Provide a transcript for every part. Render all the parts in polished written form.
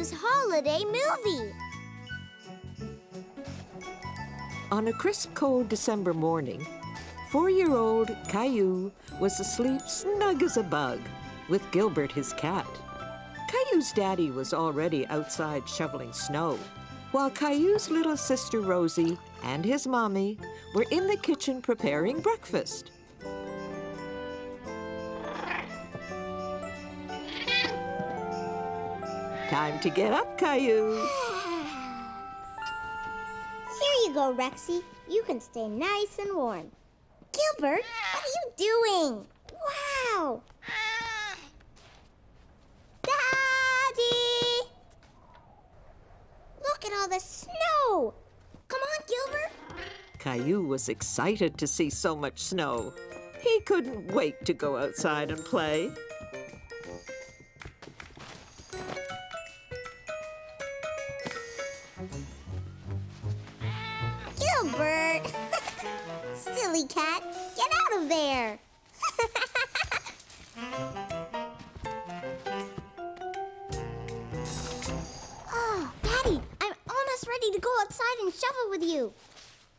Caillou's holiday movie. On a crisp, cold December morning, 4-year-old Caillou was asleep snug as a bug with Gilbert, his cat. Caillou's daddy was already outside shoveling snow, while Caillou's little sister Rosie and his mommy were in the kitchen preparing breakfast. Time to get up, Caillou. Here you go, Rexy. You can stay nice and warm. Gilbert, what are you doing? Wow! Daddy! Look at all the snow! Come on, Gilbert! Caillou was excited to see so much snow. He couldn't wait to go outside and play. Gilbert! Silly cat, get out of there! Oh, Daddy, I'm almost ready to go outside and shovel with you.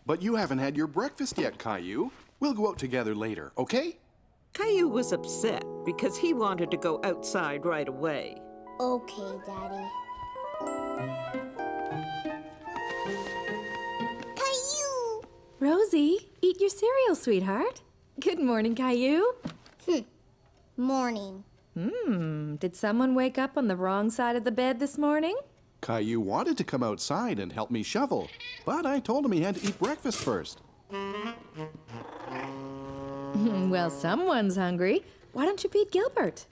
But you haven't had your breakfast yet, Caillou. We'll go out together later, okay? Caillou was upset because he wanted to go outside right away. Okay, Daddy. Caillou! Rosie, eat your cereal, sweetheart. Good morning, Caillou. Morning. Did someone wake up on the wrong side of the bed this morning? Caillou wanted to come outside and help me shovel, but I told him he had to eat breakfast first. Well, someone's hungry. Why don't you feed Gilbert?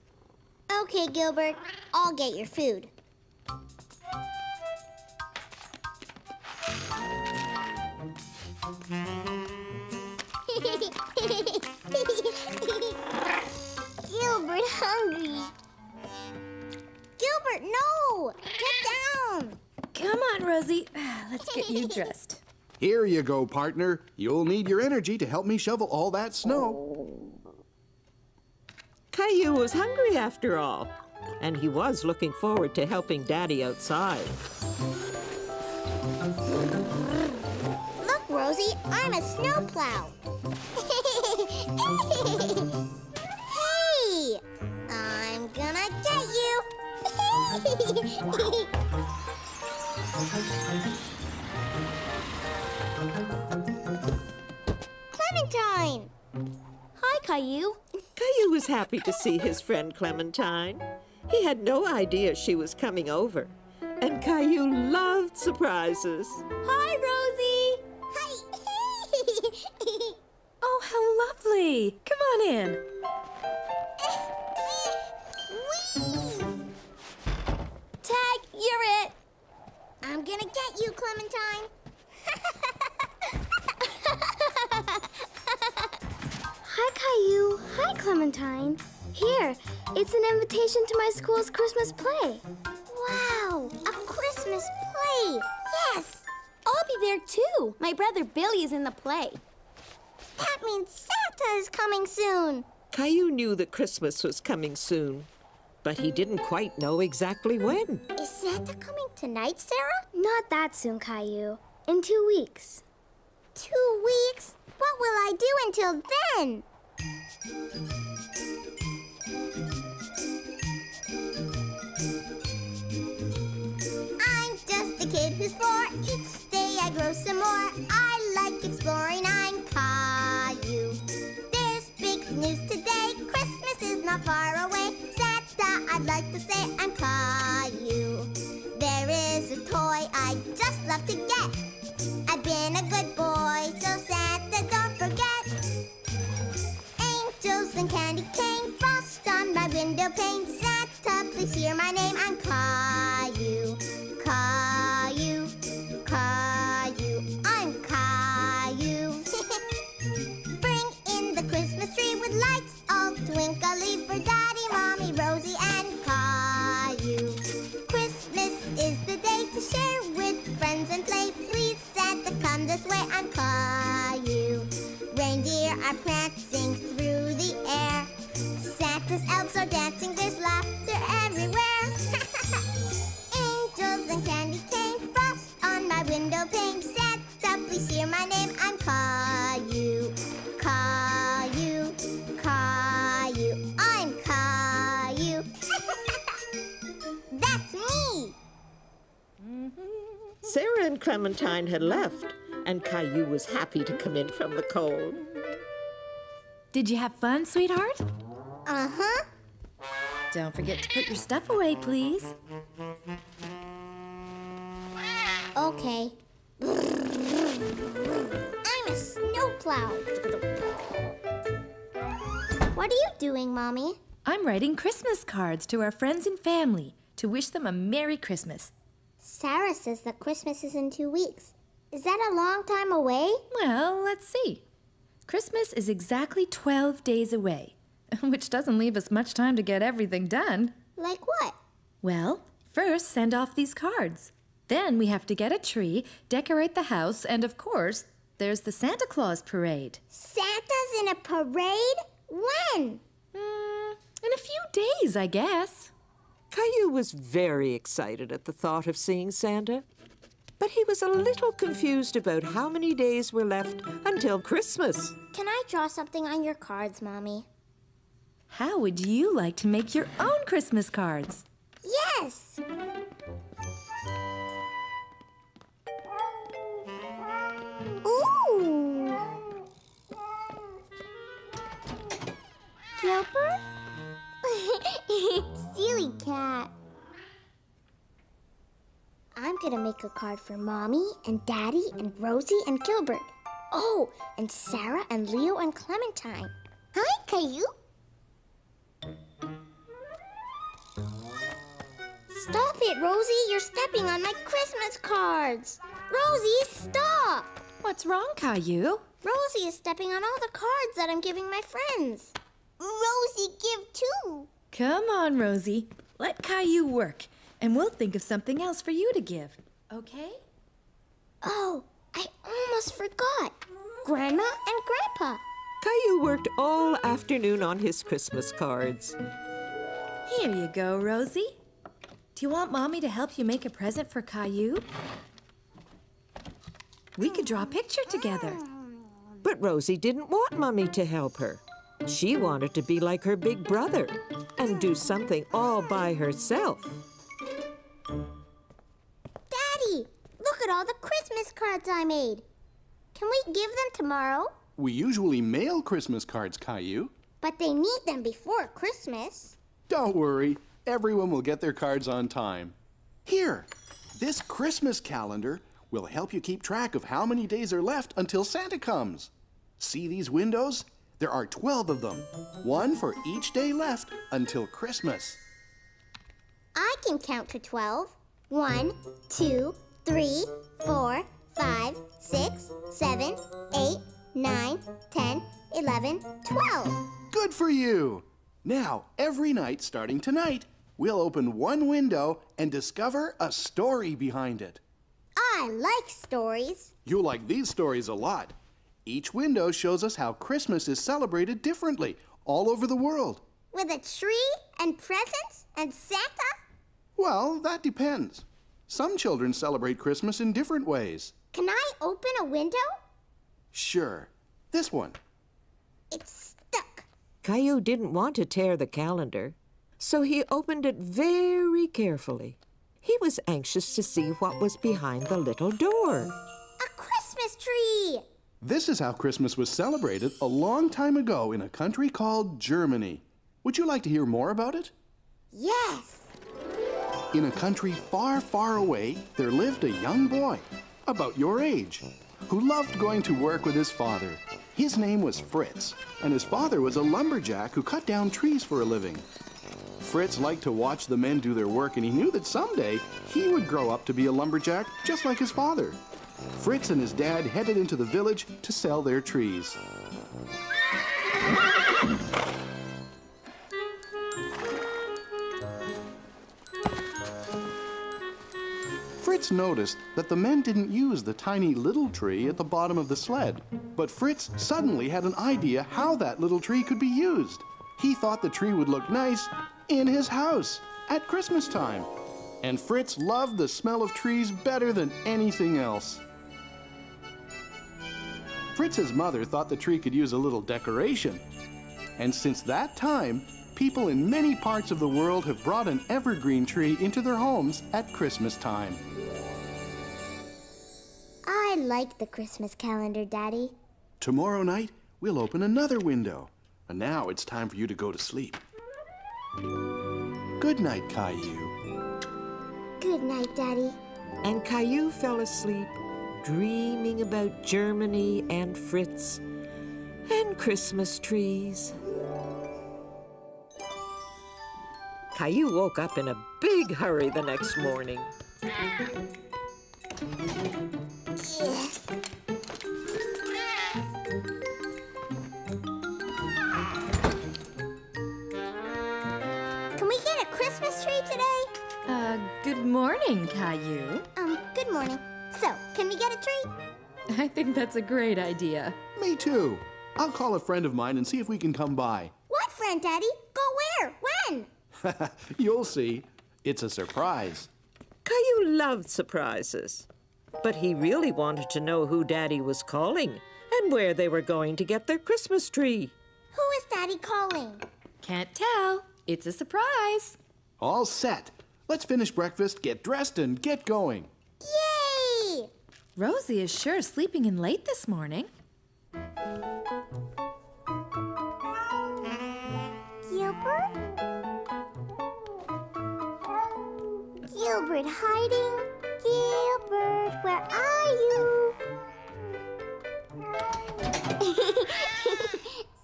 Okay, Gilbert, I'll get your food. Gilbert hungry. Gilbert, no! Get down! Come on, Rosie. Let's get you dressed. Here you go, partner. You'll need your energy to help me shovel all that snow. Caillou was hungry after all, and he was looking forward to helping Daddy outside. Look, Rosie, I'm a snowplow. Hey! I'm gonna get you! Clementine! Hi, Caillou. Caillou was happy to see his friend Clementine. He had no idea she was coming over, and Caillou loved surprises. Hi, Rosie. Hi! Oh, how lovely. Come on in. Whee! Tag, you're it. I'm gonna get you, Clementine. Hi, Caillou. Hi, Clementine. Here, it's an invitation to my school's Christmas play. Wow, a Christmas play. Yes. I'll be there too. My brother Billy is in the play. That means Santa is coming soon. Caillou knew that Christmas was coming soon, but he didn't quite know exactly when. Is Santa coming tonight, Sarah? Not that soon, Caillou. In 2 weeks. 2 weeks? What will I do until then? I'm just a kid who's 4. Each day I grow some more. I like exploring. I'm Caillou. There's big news today. Christmas is not far away. Santa, I'd like to say I'm Caillou. There is a toy I just love to get. I've been a good boy, so Santa, don't forget. Angels and candy cane, frost on my window pane. Santa, please hear my name. I'm Caillou. Caillou, Caillou, I'm Caillou. Bring in the Christmas tree with lights all twinkly for Daddy, Mommy, Rosie, and Caillou. Christmas is the day to share with friends and play. Please, Santa, come this way. I'm Caillou. Reindeer are prancing through the air. Santa's elves are dancing. There's laughter everywhere. and Clementine had left, and Caillou was happy to come in from the cold. Did you have fun, sweetheart? Uh-huh. Don't forget to put your stuff away, please. Okay. I'm a snowplow. What are you doing, Mommy? I'm writing Christmas cards to our friends and family to wish them a Merry Christmas. Sarah says that Christmas is in 2 weeks. Is that a long time away? Well, let's see. Christmas is exactly 12 days away, which doesn't leave us much time to get everything done. Like what? Well, first send off these cards. Then we have to get a tree, decorate the house, and of course, there's the Santa Claus parade. Santa's in a parade? When? In a few days, I guess. Caillou was very excited at the thought of seeing Santa, but he was a little confused about how many days were left until Christmas. Can I draw something on your cards, Mommy? How would you like to make your own Christmas cards? Yes! Ooh! Gilbert? Silly cat. I'm gonna make a card for Mommy and Daddy and Rosie and Gilbert. Oh, and Sarah and Leo and Clementine. Hi, Caillou. Stop it, Rosie. You're stepping on my Christmas cards. Rosie, stop. What's wrong, Caillou? Rosie is stepping on all the cards that I'm giving my friends. Rosie, give too. Come on, Rosie. Let Caillou work, and we'll think of something else for you to give, okay? Oh, I almost forgot. Grandma and Grandpa. Caillou worked all afternoon on his Christmas cards. Here you go, Rosie. Do you want Mommy to help you make a present for Caillou? We could draw a picture together. But Rosie didn't want Mummy to help her. She wanted to be like her big brother and do something all by herself. Daddy, look at all the Christmas cards I made. Can we give them tomorrow? We usually mail Christmas cards, Caillou. But they need them before Christmas. Don't worry. Everyone will get their cards on time. Here, this Christmas calendar will help you keep track of how many days are left until Santa comes. See these windows? There are 12 of them, one for each day left until Christmas. I can count to 12. 1, 2, 3, 4, 5, 6, 7, 8, 9, 10, 11, 12. Good for you! Now, every night starting tonight, we'll open one window and discover a story behind it. I like stories. You'll like these stories a lot. Each window shows us how Christmas is celebrated differently all over the world. With a tree and presents and Santa? Well, that depends. Some children celebrate Christmas in different ways. Can I open a window? Sure. This one. It's stuck. Caillou didn't want to tear the calendar, so he opened it very carefully. He was anxious to see what was behind the little door. A Christmas tree! This is how Christmas was celebrated a long time ago in a country called Germany. Would you like to hear more about it? Yes. In a country far, far away, there lived a young boy, about your age, who loved going to work with his father. His name was Fritz, and his father was a lumberjack who cut down trees for a living. Fritz liked to watch the men do their work, and he knew that someday he would grow up to be a lumberjack just like his father. Fritz and his dad headed into the village to sell their trees. Fritz noticed that the men didn't use the tiny little tree at the bottom of the sled. But Fritz suddenly had an idea how that little tree could be used. He thought the tree would look nice in his house at Christmas time. And Fritz loved the smell of trees better than anything else. Fritz's mother thought the tree could use a little decoration. And since that time, people in many parts of the world have brought an evergreen tree into their homes at Christmas time. like the Christmas calendar, Daddy. Tomorrow night, we'll open another window. And now it's time for you to go to sleep. Good night, Caillou. Good night, Daddy. And Caillou fell asleep, dreaming about Germany and Fritz and Christmas trees. Caillou woke up in a big hurry the next morning. Can we get a Christmas tree today? Good morning, Caillou. Good morning. So, can we get a tree? I think that's a great idea. Me too. I'll call a friend of mine and see if we can come by. What friend, Daddy? Go where? When? You'll see. It's a surprise. Caillou loved surprises, but he really wanted to know who Daddy was calling and where they were going to get their Christmas tree. Who is Daddy calling? Can't tell. It's a surprise. All set. Let's finish breakfast, get dressed, and get going. Yay! Rosie is sure sleeping in late this morning. Gilbert? Gilbert hiding? Gilbert, where are you?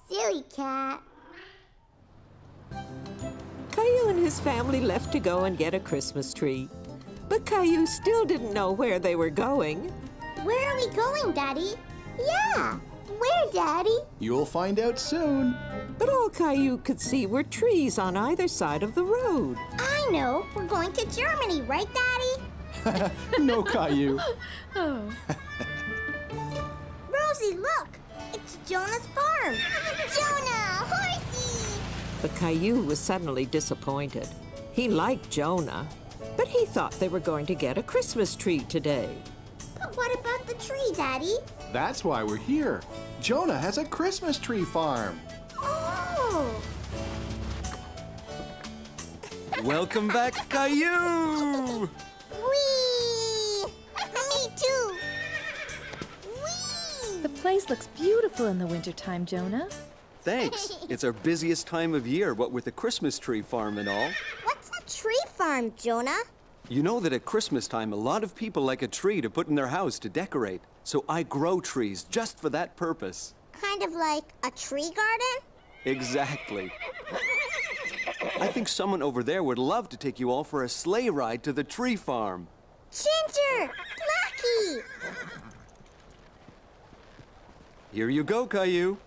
Silly cat. Caillou and his family left to go and get a Christmas tree. But Caillou still didn't know where they were going. Where are we going, Daddy? Yeah, where, Daddy? You'll find out soon. But all Caillou could see were trees on either side of the road. I know. We're going to Germany, right, Daddy? No, Caillou. Oh. Rosie, look! It's Jonah's farm! Jonah! Horsey! But Caillou was suddenly disappointed. He liked Jonah, but he thought they were going to get a Christmas tree today. But what about the tree, Daddy? That's why we're here. Jonah has a Christmas tree farm. Oh! Welcome back, Caillou! Whee! Me too! Whee! The place looks beautiful in the wintertime, Jonah. Thanks. It's our busiest time of year, what with the Christmas tree farm and all. What's a tree farm, Jonah? You know that at Christmas time, a lot of people like a tree to put in their house to decorate. So I grow trees just for that purpose. Kind of like a tree garden? Exactly. I think someone over there would love to take you all for a sleigh ride to the tree farm. Ginger! Blackie! Here you go, Caillou.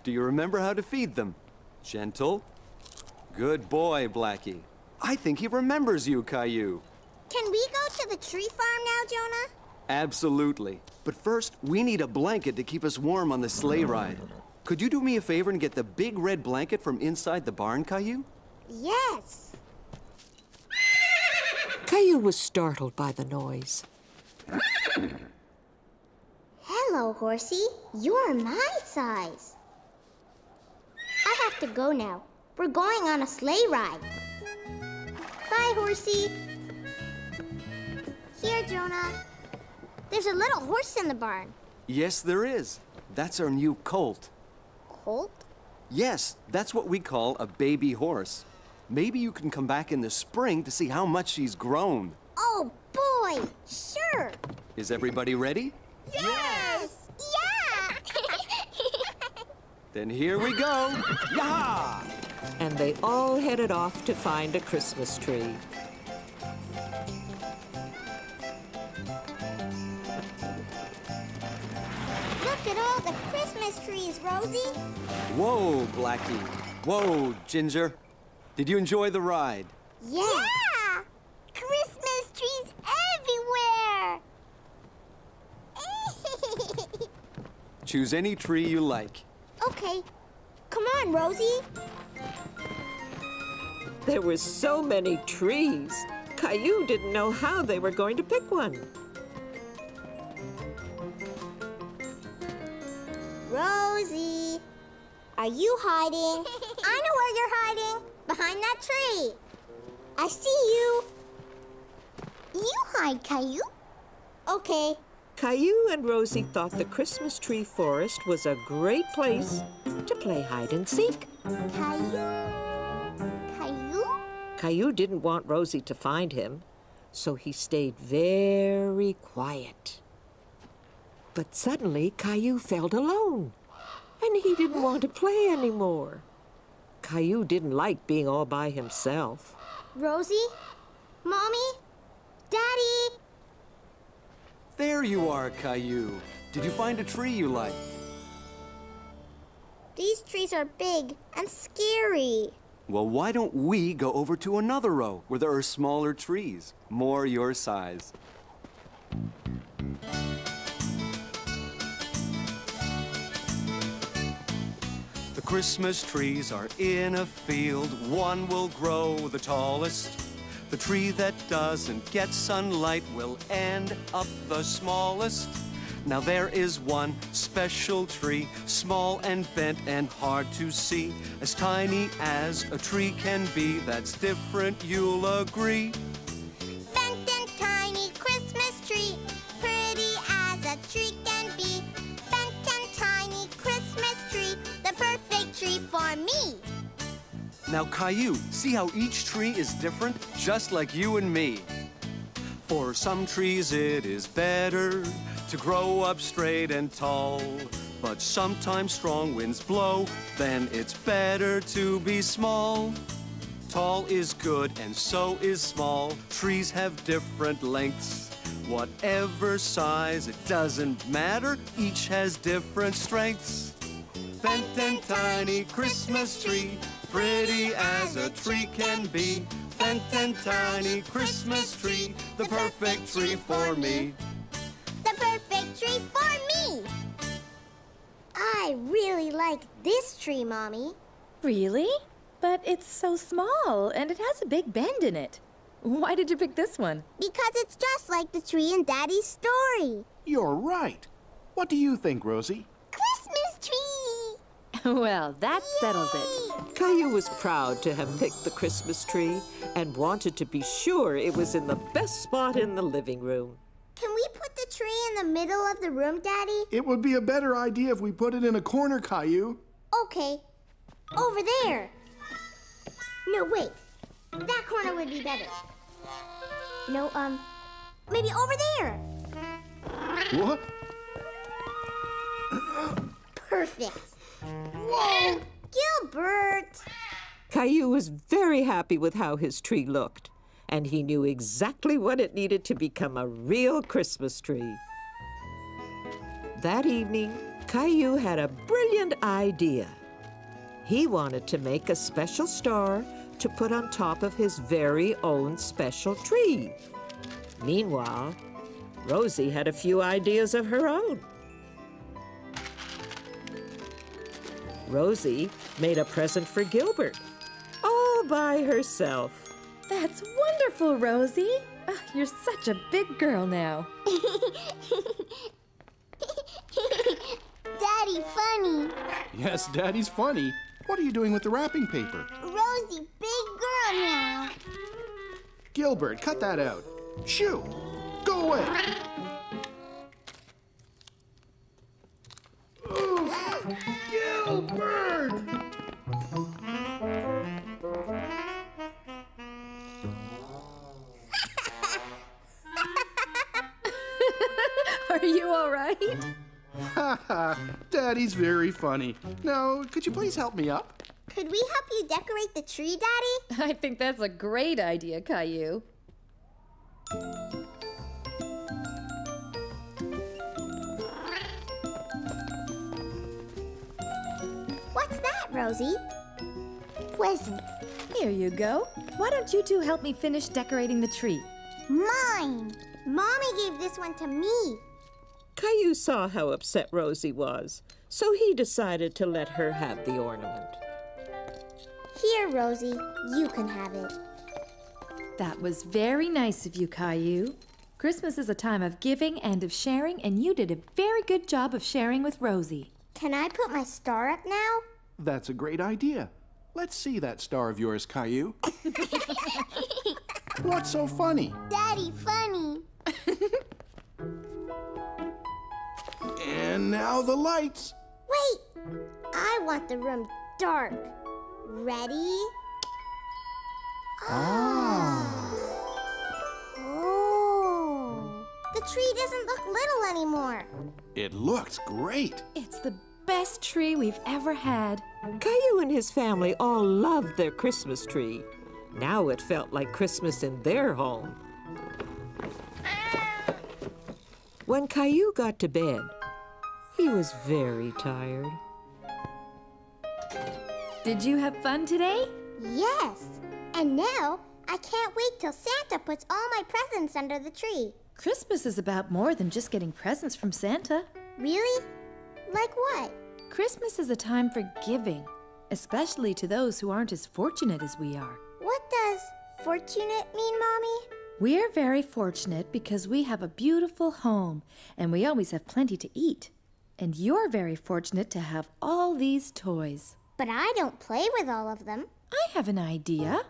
Do you remember how to feed them? Gentle. Good boy, Blackie. I think he remembers you, Caillou. Can we go to the tree farm now, Jonah? Absolutely. But first, we need a blanket to keep us warm on the sleigh ride. Could you do me a favor and get the big red blanket from inside the barn, Caillou? Yes. Caillou was startled by the noise. Hello, Horsey. You're my size. I have to go now. We're going on a sleigh ride. Bye, Horsey. Here, Jonah. There's a little horse in the barn. Yes, there is. That's our new colt. Colt? Yes, that's what we call a baby horse. Maybe you can come back in the spring to see how much she's grown. Oh, boy! Sure! Is everybody ready? Yes! Yeah! Then here we go. Yaha! And they all headed off to find a Christmas tree. Look at all the Christmas trees, Rosie. Whoa, Blackie. Whoa, Ginger. Did you enjoy the ride? Yeah! Christmas trees everywhere! Choose any tree you like. Okay. Come on, Rosie. There were so many trees. Caillou didn't know how they were going to pick one. Rosie, are you hiding? I know where you're hiding. Behind that tree. I see you. You hide, Caillou. Okay, Caillou and Rosie thought the Christmas tree forest was a great place to play hide and seek. Caillou? Caillou? Caillou didn't want Rosie to find him, so he stayed very quiet. But suddenly, Caillou felt alone, and he didn't want to play anymore. Caillou didn't like being all by himself. Rosie? Mommy? Daddy? There you are, Caillou. Did you find a tree you like? These trees are big and scary. Well, why don't we go over to another row where there are smaller trees, more your size? The Christmas trees are in a field. One will grow the tallest. The tree that doesn't get sunlight will end up the smallest. Now there is one special tree, small and bent and hard to see, as tiny as a tree can be. That's different, you'll agree. Bent and tiny Christmas tree, pretty as a tree can be. Bent and tiny Christmas tree, the perfect tree for me. Now, Caillou, see how each tree is different, just like you and me. For some trees it is better to grow up straight and tall, but sometimes strong winds blow, then it's better to be small. Tall is good and so is small. Trees have different lengths. Whatever size, it doesn't matter, each has different strengths. Bent and tiny Christmas tree, pretty as a tree can be. Bent and tiny Christmas tree, the perfect tree for me. The perfect tree for me. I really like this tree, Mommy. Really? But it's so small, and it has a big bend in it. Why did you pick this one? Because it's just like the tree in Daddy's story. You're right. What do you think, Rosie? Christmas tree! Well, that settles it. Caillou was proud to have picked the Christmas tree and wanted to be sure it was in the best spot in the living room. Can we put the tree in the middle of the room, Daddy? It would be a better idea if we put it in a corner, Caillou. Okay. Over there. No, wait. That corner would be better. No, maybe over there. What? Perfect. Whoa! Gilbert! Caillou was very happy with how his tree looked, and he knew exactly what it needed to become a real Christmas tree. That evening, Caillou had a brilliant idea. He wanted to make a special star to put on top of his very own special tree. Meanwhile, Rosie had a few ideas of her own. Rosie made a present for Gilbert, all by herself. That's wonderful, Rosie. Oh, you're such a big girl now. Daddy, funny. Yes, Daddy's funny. What are you doing with the wrapping paper? Rosie, big girl now. Gilbert, cut that out. Shoo! Go away! Oh, Gilbert! Are you all right? Ha ha! Daddy's very funny. Now, could you please help me up? Could we help you decorate the tree, Daddy? I think that's a great idea, Caillou. What's that, Rosie? Present. Here you go. Why don't you two help me finish decorating the tree? Mine. Mommy gave this one to me. Caillou saw how upset Rosie was, so he decided to let her have the ornament. Here, Rosie, you can have it. That was very nice of you, Caillou. Christmas is a time of giving and of sharing, and you did a very good job of sharing with Rosie. Can I put my star up now? That's a great idea. Let's see that star of yours, Caillou. What's so funny? Daddy, funny. And now the lights. Wait! I want the room dark. Ready? Oh. The tree doesn't look little anymore. It looks great. It's the best tree we've ever had. Caillou and his family all loved their Christmas tree. Now it felt like Christmas in their home. When Caillou got to bed, he was very tired. Did you have fun today? Yes. And now I can't wait till Santa puts all my presents under the tree. Christmas is about more than just getting presents from Santa. Really? Like what? Christmas is a time for giving, especially to those who aren't as fortunate as we are. What does fortunate mean, Mommy? We're very fortunate because we have a beautiful home and we always have plenty to eat. And you're very fortunate to have all these toys. But I don't play with all of them. I have an idea.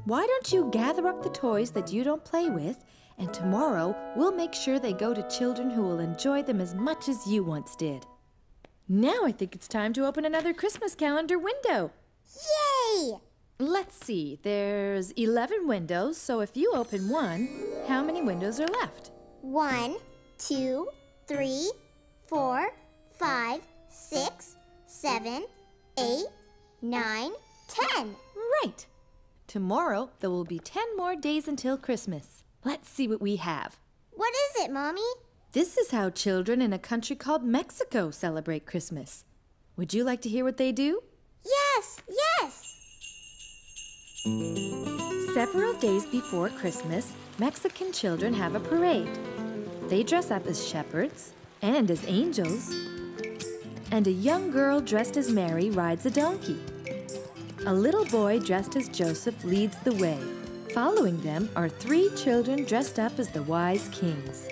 Why don't you gather up the toys that you don't play with, and tomorrow we'll make sure they go to children who will enjoy them as much as you once did. Now I think it's time to open another Christmas calendar window. Yay! Let's see, there's 11 windows, so if you open one, how many windows are left? 1, 2, 3, 4, 5, 6, 7, 8, 9, 10. Right. Tomorrow, there will be 10 more days until Christmas. Let's see what we have. What is it, Mommy? This is how children in a country called Mexico celebrate Christmas. Would you like to hear what they do? Yes, yes! Several days before Christmas, Mexican children have a parade. They dress up as shepherds and as angels. And a young girl dressed as Mary rides a donkey. A little boy dressed as Joseph leads the way. Following them are 3 children dressed up as the wise kings.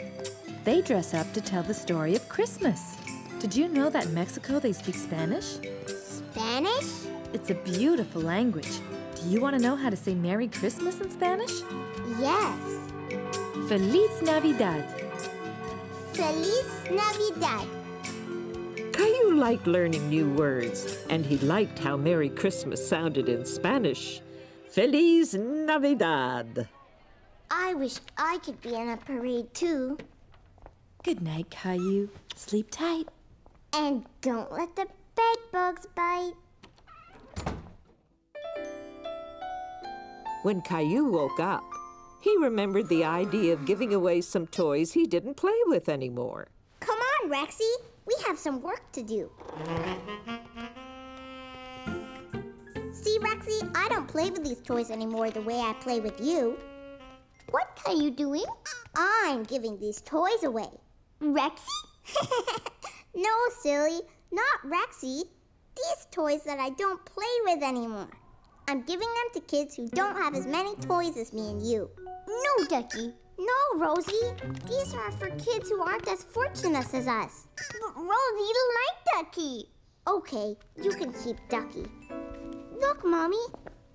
They dress up to tell the story of Christmas. Did you know that in Mexico they speak Spanish? Spanish? It's a beautiful language. Do you want to know how to say Merry Christmas in Spanish? Yes. Feliz Navidad. Feliz Navidad. Caillou liked learning new words, and he liked how Merry Christmas sounded in Spanish. Feliz Navidad. I wish I could be in a parade too. Good night, Caillou. Sleep tight. And don't let the bed bugs bite. When Caillou woke up, he remembered the idea of giving away some toys he didn't play with anymore. Come on, Rexy. We have some work to do. See, Rexy, I don't play with these toys anymore the way I play with you. What are you doing? I'm giving these toys away. Rexy? No, silly, not Rexy. These toys that I don't play with anymore. I'm giving them to kids who don't have as many toys as me and you. No, Ducky. No, Rosie. These are for kids who aren't as fortunate as us. But Rosie like Ducky. Okay, you can keep Ducky. Look, Mommy.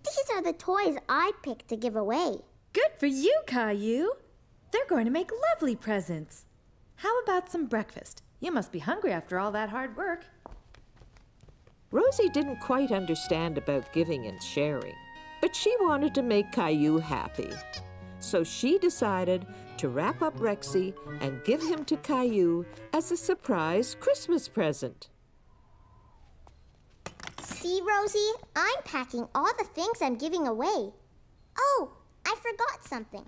These are the toys I picked to give away. Good for you, Caillou. They're going to make lovely presents. How about some breakfast? You must be hungry after all that hard work. Rosie didn't quite understand about giving and sharing, but she wanted to make Caillou happy. So she decided to wrap up Rexy and give him to Caillou as a surprise Christmas present. See, Rosie? I'm packing all the things I'm giving away. Oh, I forgot something.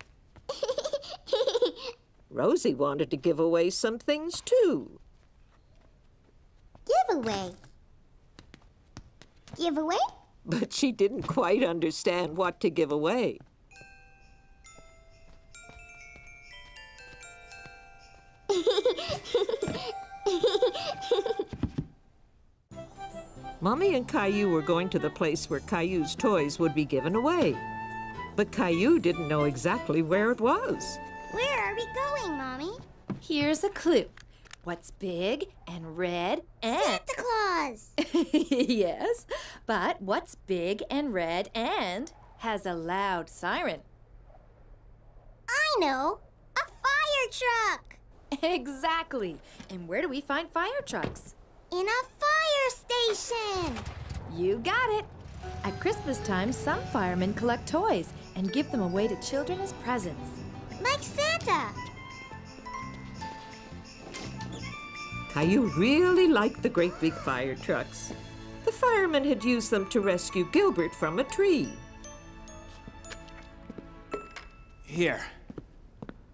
Rosie wanted to give away some things too. Giveaway. Giveaway? But she didn't quite understand what to give away. Mommy and Caillou were going to the place where Caillou's toys would be given away. But Caillou didn't know exactly where it was. Where are we going, Mommy? Here's a clue. What's big and red and... Santa Claus! Yes, but what's big and red and has a loud siren? I know! A fire truck! Exactly. And where do we find fire trucks? In a fire station! You got it. At Christmas time, some firemen collect toys and give them away to children as presents. Like Santa! Caillou really liked the great big fire trucks. The firemen had used them to rescue Gilbert from a tree. Here.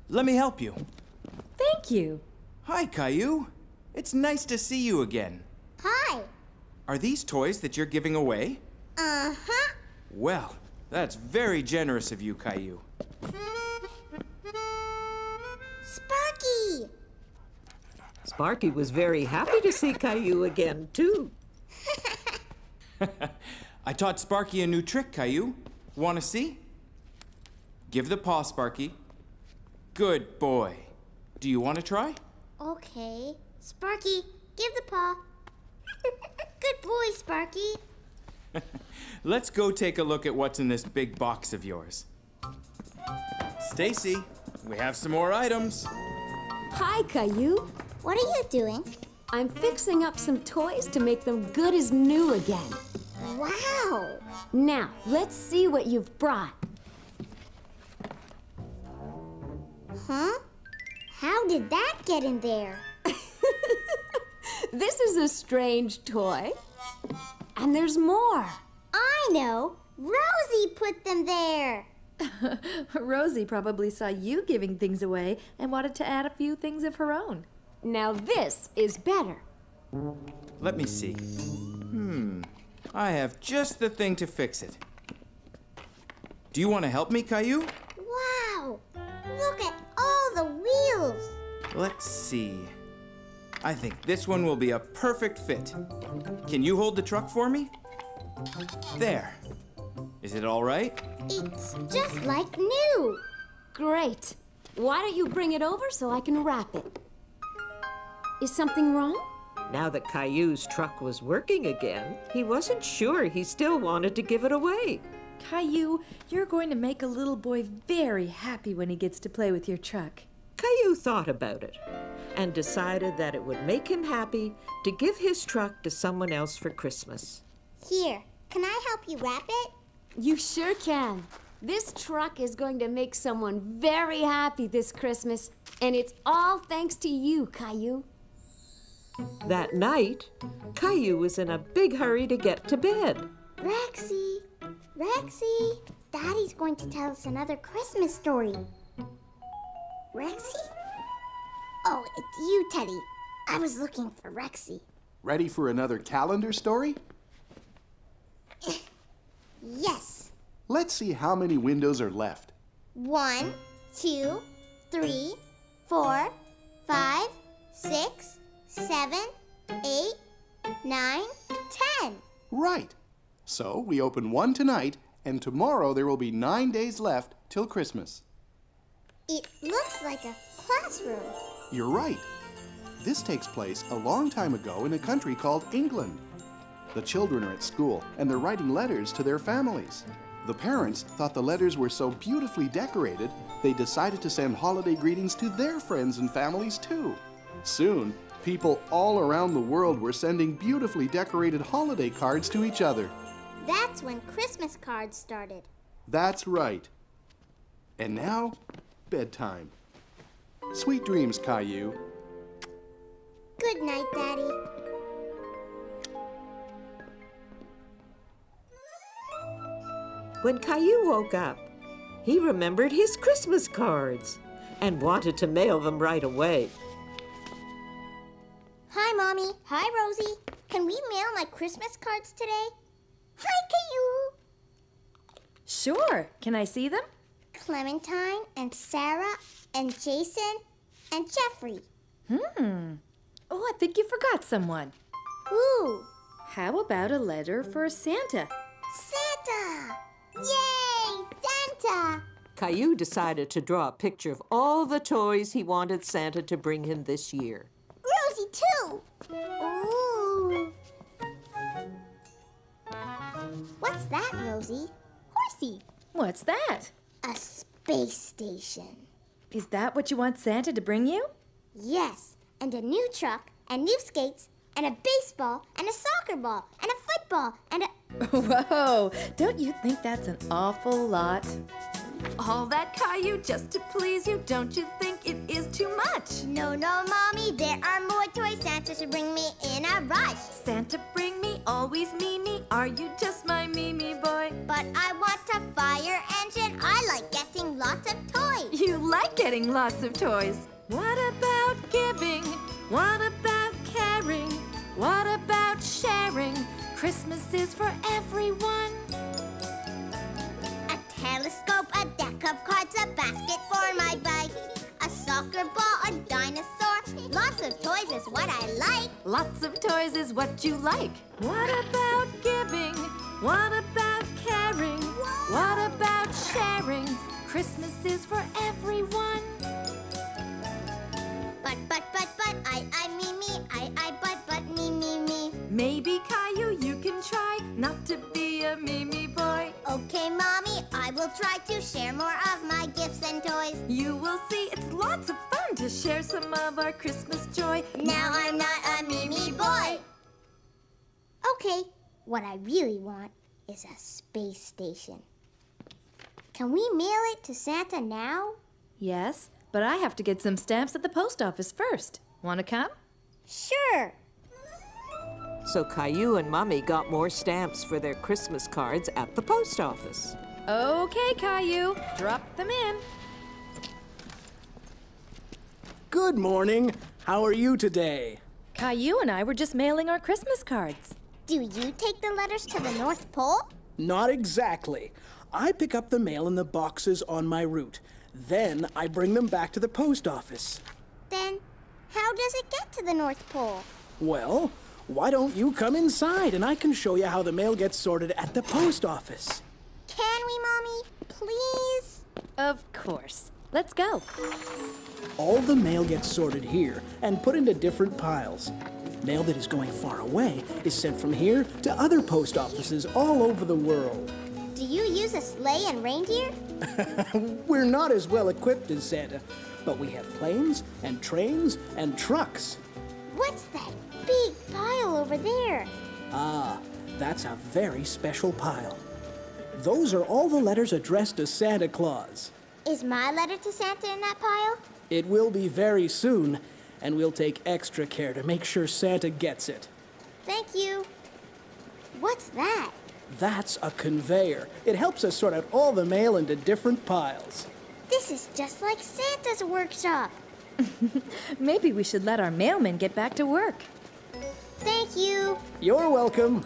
Let me help you. Thank you. Hi, Caillou. It's nice to see you again. Hi! Are these toys that you're giving away? Uh-huh. Well, that's very generous of you, Caillou. Sparky! Sparky was very happy to see Caillou again, too. I taught Sparky a new trick, Caillou. Want to see? Give the paw, Sparky. Good boy. Do you want to try? Okay. Sparky, give the paw. Good boy, Sparky. Let's go take a look at what's in this big box of yours. Stacy, we have some more items. Hi, Caillou. What are you doing? I'm fixing up some toys to make them good as new again. Wow! Now, let's see what you've brought. Huh? How did that get in there? This is a strange toy. And there's more. I know! Rosie put them there! Rosie probably saw you giving things away and wanted to add a few things of her own. Now this is better. Let me see. I have just the thing to fix it. Do you want to help me, Caillou? Wow! Look at all the wheels! Let's see. I think this one will be a perfect fit. Can you hold the truck for me? There. Is it all right? It's just like new! Great. Why don't you bring it over so I can wrap it? Is something wrong? Now that Caillou's truck was working again, he wasn't sure he still wanted to give it away. Caillou, you're going to make a little boy very happy when he gets to play with your truck. Caillou thought about it and decided that it would make him happy to give his truck to someone else for Christmas. Here, can I help you wrap it? You sure can. This truck is going to make someone very happy this Christmas, and it's all thanks to you, Caillou. That night, Caillou was in a big hurry to get to bed. Rexy! Rexy! Daddy's going to tell us another Christmas story. Rexy? Oh, it's you, Teddy. I was looking for Rexy. Ready for another calendar story? Yes. Let's see how many windows are left. 1, 2, 3, 4, 5, 6, 7, 8, 9, 10. Right. So we open one tonight, and tomorrow there will be 9 days left till Christmas. It looks like a classroom. You're right. This takes place a long time ago in a country called England. The children are at school, and they're writing letters to their families. The parents thought the letters were so beautifully decorated, they decided to send holiday greetings to their friends and families too. Soon, people all around the world were sending beautifully decorated holiday cards to each other. That's when Christmas cards started. That's right. And now, bedtime. Sweet dreams, Caillou. Good night, Daddy. When Caillou woke up, he remembered his Christmas cards and wanted to mail them right away. Hi, Mommy. Hi, Rosie. Can we mail my Christmas cards today? Hi, Caillou. Sure. Can I see them? Clementine and Sarah and Jason and Jeffrey. Oh, I think you forgot someone. Who? How about a letter for Santa? Santa! Yay! Santa! Caillou decided to draw a picture of all the toys he wanted Santa to bring him this year. Rosie, too! Ooh! What's that, Rosie? Horsey. What's that? A space station. Is that what you want Santa to bring you? Yes, and a new truck, and new skates, and a baseball, and a soccer ball, and a football, and a... Whoa, don't you think that's an awful lot? All that, Caillou, just to please you. Don't you think it is too much? No, Mommy, there are more toys. Santa should bring me in a rush. Santa, bring me, always me. Are you just my Mimi boy? But I want a fire engine. I like getting lots of toys. You like getting lots of toys. What about giving? What about caring? What about sharing? Christmas is for everyone. A telescope, a deck of cards, a basket for my bike, a soccer ball, a dinosaur. Lots of toys is what I like. Lots of toys is what you like. What about giving? What about caring? What about sharing? Christmas is for everyone. Me. Maybe, Caillou, you can try not to be a Mimi boy. Okay, Mommy, I will try to share more of my gifts and toys. You will see it's lots of fun to share some of our Christmas joy. Now I'm not a Mimi boy. Okay, what I really want is a space station. Can we mail it to Santa now? Yes, but I have to get some stamps at the post office first. Want to come? Sure. So Caillou and Mommy got more stamps for their Christmas cards at the post office. Okay, Caillou, drop them in. Good morning. How are you today? Caillou and I were just mailing our Christmas cards. Do you take the letters to the North Pole? Not exactly. I pick up the mail in the boxes on my route. Then I bring them back to the post office. Then how does it get to the North Pole? Well, why don't you come inside and I can show you how the mail gets sorted at the post office. Can we, Mommy? Please? Of course. Let's go. All the mail gets sorted here and put into different piles. Mail that is going far away is sent from here to other post offices all over the world. Do you use a sleigh and reindeer? We're not as well equipped as Santa, but we have planes and trains and trucks. What's that big pile over there? Ah, that's a very special pile. Those are all the letters addressed to Santa Claus. Is my letter to Santa in that pile? It will be very soon, and we'll take extra care to make sure Santa gets it. Thank you. What's that? That's a conveyor. It helps us sort out all the mail into different piles. This is just like Santa's workshop. Maybe we should let our mailman get back to work. Thank you. You're welcome.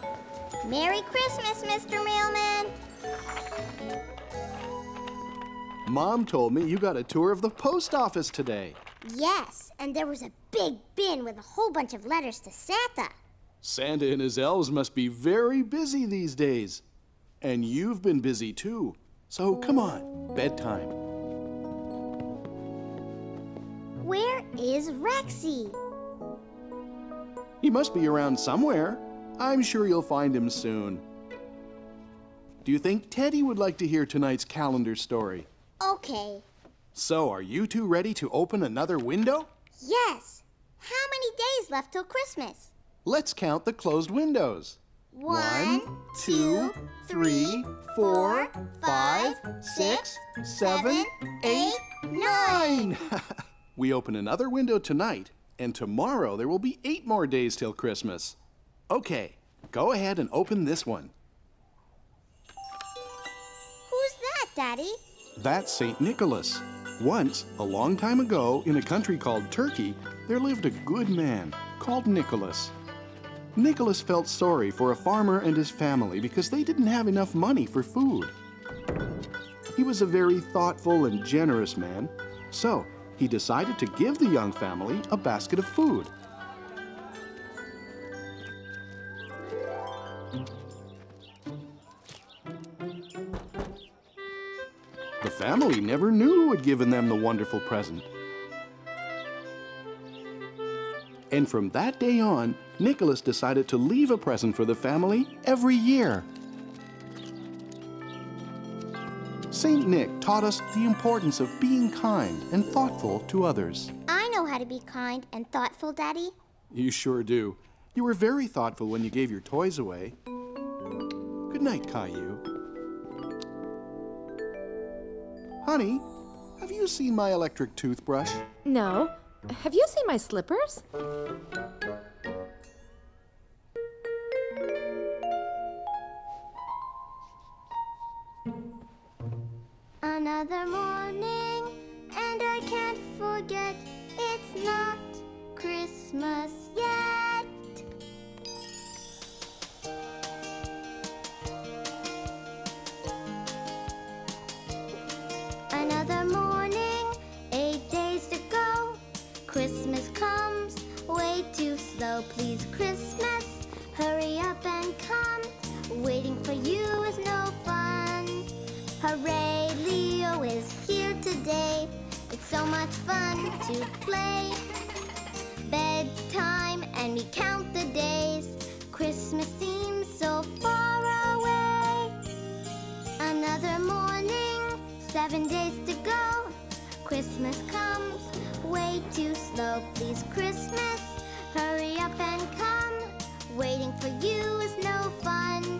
Merry Christmas, Mr. Mailman. Mom told me you got a tour of the post office today. Yes, and there was a big bin with a whole bunch of letters to Santa. Santa and his elves must be very busy these days. And you've been busy too. So come on, bedtime. Where is Rexy? He must be around somewhere. I'm sure you'll find him soon. Do you think Teddy would like to hear tonight's calendar story? Okay. So, are you two ready to open another window? Yes. How many days left till Christmas? Let's count the closed windows. 1, 2, 3, 4, 5, 6, 7, 8, 9. We open another window tonight, and tomorrow there will be 8 more days till Christmas. Okay, go ahead and open this one. Who's that, Daddy? That's St. Nicholas. Once, a long time ago, in a country called Turkey, there lived a good man called Nicholas. Nicholas felt sorry for a farmer and his family because they didn't have enough money for food. He was a very thoughtful and generous man, so he decided to give the young family a basket of food. The family never knew who had given them the wonderful present. And from that day on, Nicholas decided to leave a present for the family every year. Saint Nick taught us the importance of being kind and thoughtful to others. I know know how to be kind and thoughtful, Daddy. You sure do. You were very thoughtful when you gave your toys away. Good night, Caillou. Honey, have you seen my electric toothbrush? No. Have you seen my slippers? Another morning, and I can't forget it's not Christmas yet. Another morning, 8 days to go. Christmas comes way too slow. Please, Christmas, hurry up and come. Waiting for you is no fun. Hooray, Leo is here today. It's so much fun to play. Bedtime and we count the days. Christmas seems so far away. Another morning, 7 days to go. Christmas comes way too slow. Please, Christmas, hurry up and come. Waiting for you is no fun.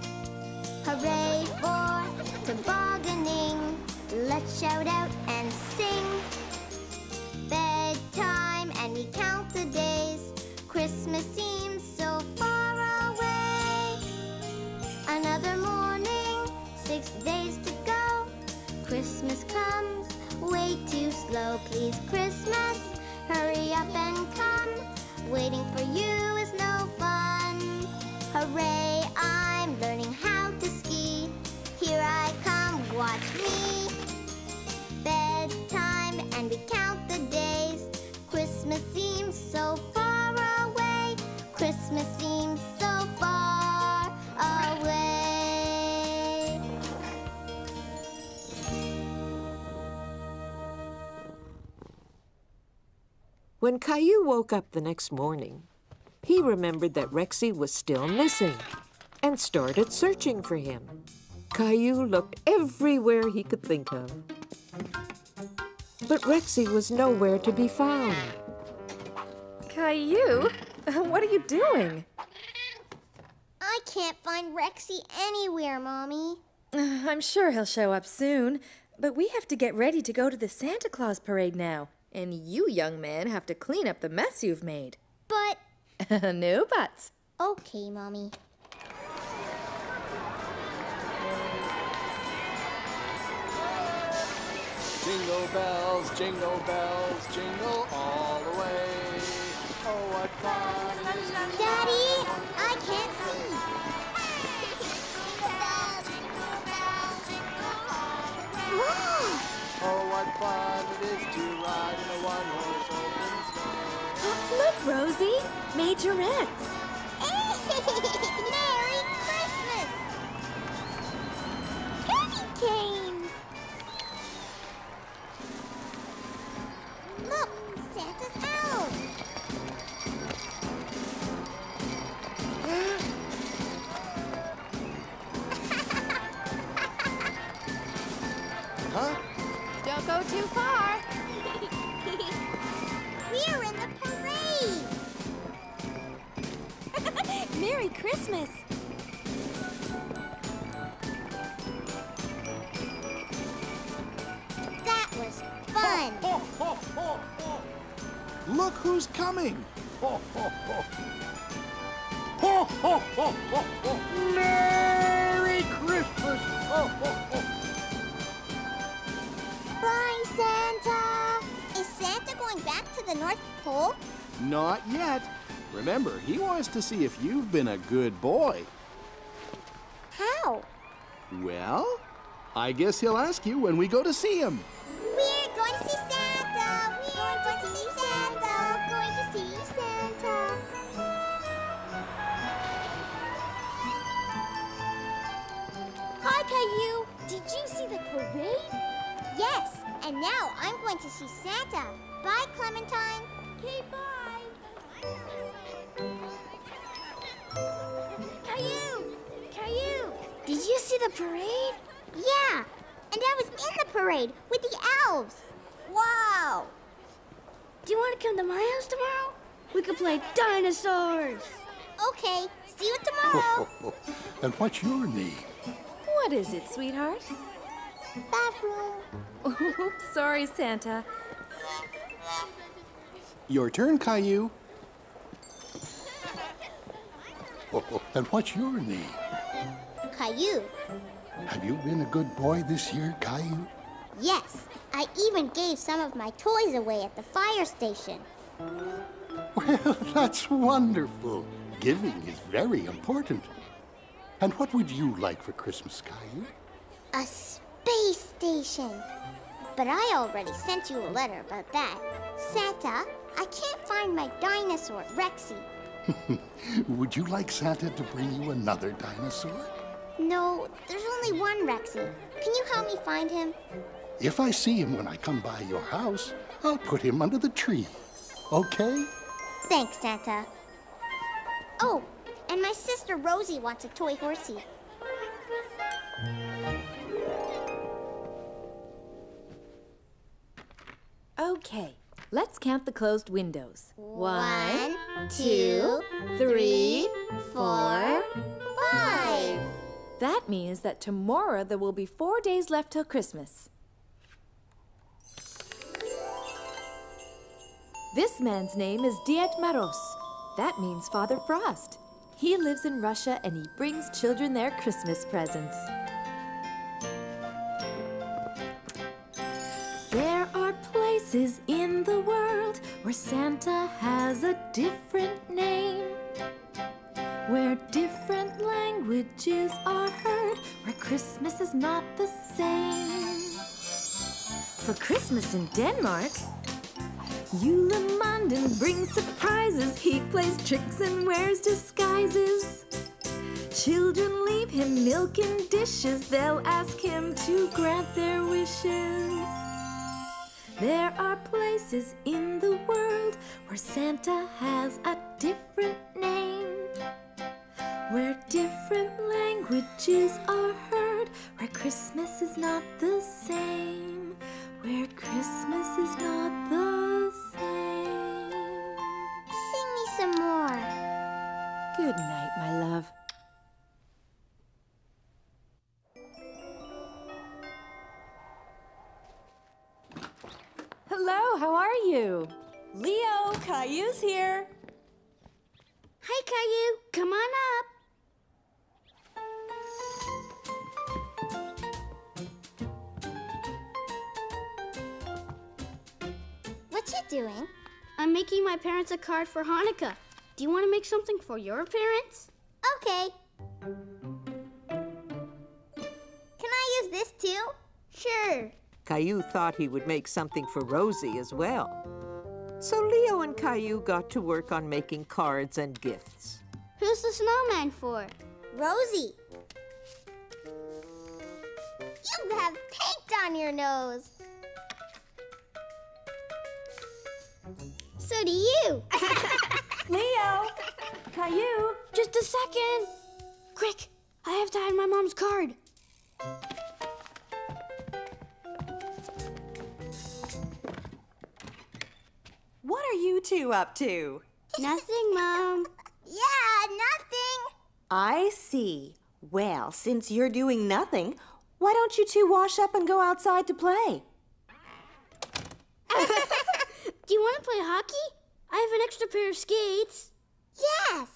Hooray for tobogganing. Let's shout out and sing. Bedtime and we count the days. Christmas seems so far away. Another morning, 6 days to go. Christmas comes way too slow. Please, Christmas, hurry up and come. Waiting for you is no fun. Hooray, I'm learning how to ski. Here I come, watch me. Bedtime and we count the days. Christmas seems so far away. Christmas seems so far away. When Caillou woke up the next morning, he remembered that Rexy was still missing and started searching for him. Caillou looked everywhere he could think of. But Rexy was nowhere to be found. Caillou, what are you doing? I can't find Rexy anywhere, Mommy. I'm sure he'll show up soon, but we have to get ready to go to the Santa Claus parade now. And you, young man, have to clean up the mess you've made. But... No buts. Okay, Mommy. Jingle bells, jingle all the way. Oh, what fun it is. Daddy, I can't see. Whoa! Oh, what fun it is to ride in a one-horse open sleigh. Look, Rosie, majorettes. Merry Christmas! Candy canes! Look, Santa's elves! Huh? Don't go too far. We're in the parade! Merry Christmas. That was fun! Look who's coming! Merry Christmas! Bye, Santa! Is Santa going back to the North Pole? Not yet. Remember, he wants to see if you've been a good boy. How? Well, I guess he'll ask you when we go to see him. We're going to see Santa! We're going to see Santa! Going to see Santa! Hi, Caillou! Did you see the parade? Yes, and now I'm going to see Santa. Bye, Clementine. Okay, bye. Caillou! Caillou! Did you see the parade? Yeah, and I was in the parade with the elves. Wow! Do you want to come to my house tomorrow? We could play dinosaurs. Okay, see you tomorrow. And what's your name? What is it, sweetheart? Bathroom. Oops, sorry, Santa. Your turn, Caillou. And what's your name? Caillou. Have you been a good boy this year, Caillou? Yes, I even gave some of my toys away at the fire station. Well, that's wonderful. Giving is very important. And what would you like for Christmas, Caillou? A space station. But I already sent you a letter about that. Santa, I can't find my dinosaur, Rexy. Would you like Santa to bring you another dinosaur? No, there's only one Rexy. Can you help me find him? If I see him when I come by your house, I'll put him under the tree. Okay? Thanks, Santa. Oh, and my sister Rosie wants a toy horsey. Okay, let's count the closed windows. 1, 2, 3, 4, 5. That means that tomorrow there will be 4 days left till Christmas. This man's name is Diet Maros. That means Father Frost. He lives in Russia and he brings children their Christmas presents. There are places in the world where Santa has a different name, where different languages are heard, where Christmas is not the same. For Christmas in Denmark, Julemanden brings surprises. He plays tricks and wears disguises. Children leave him milk in dishes. They'll ask him to grant their wishes. There are places in the world where Santa has a different name, where different languages are heard, where Christmas is not the same, where Christmas is not the same. Sing me some more. Good night, my love. Hello, how are you? Leo, Caillou's here. Hi, Caillou. Come on up. What you doing? I'm making my parents a card for Hanukkah. Do you want to make something for your parents? Okay. Can I use this too? Sure. Caillou thought he would make something for Rosie as well. So Leo and Caillou got to work on making cards and gifts. Who's the snowman for? Rosie. You have paint on your nose. So do you. Leo, Caillou. Just a second. Quick, I have to hide my mom's card. What are you two up to? Nothing, Mom. Yeah, nothing. I see. Well, since you're doing nothing, why don't you two wash up and go outside to play? Do you want to play hockey? I have an extra pair of skates. Yes.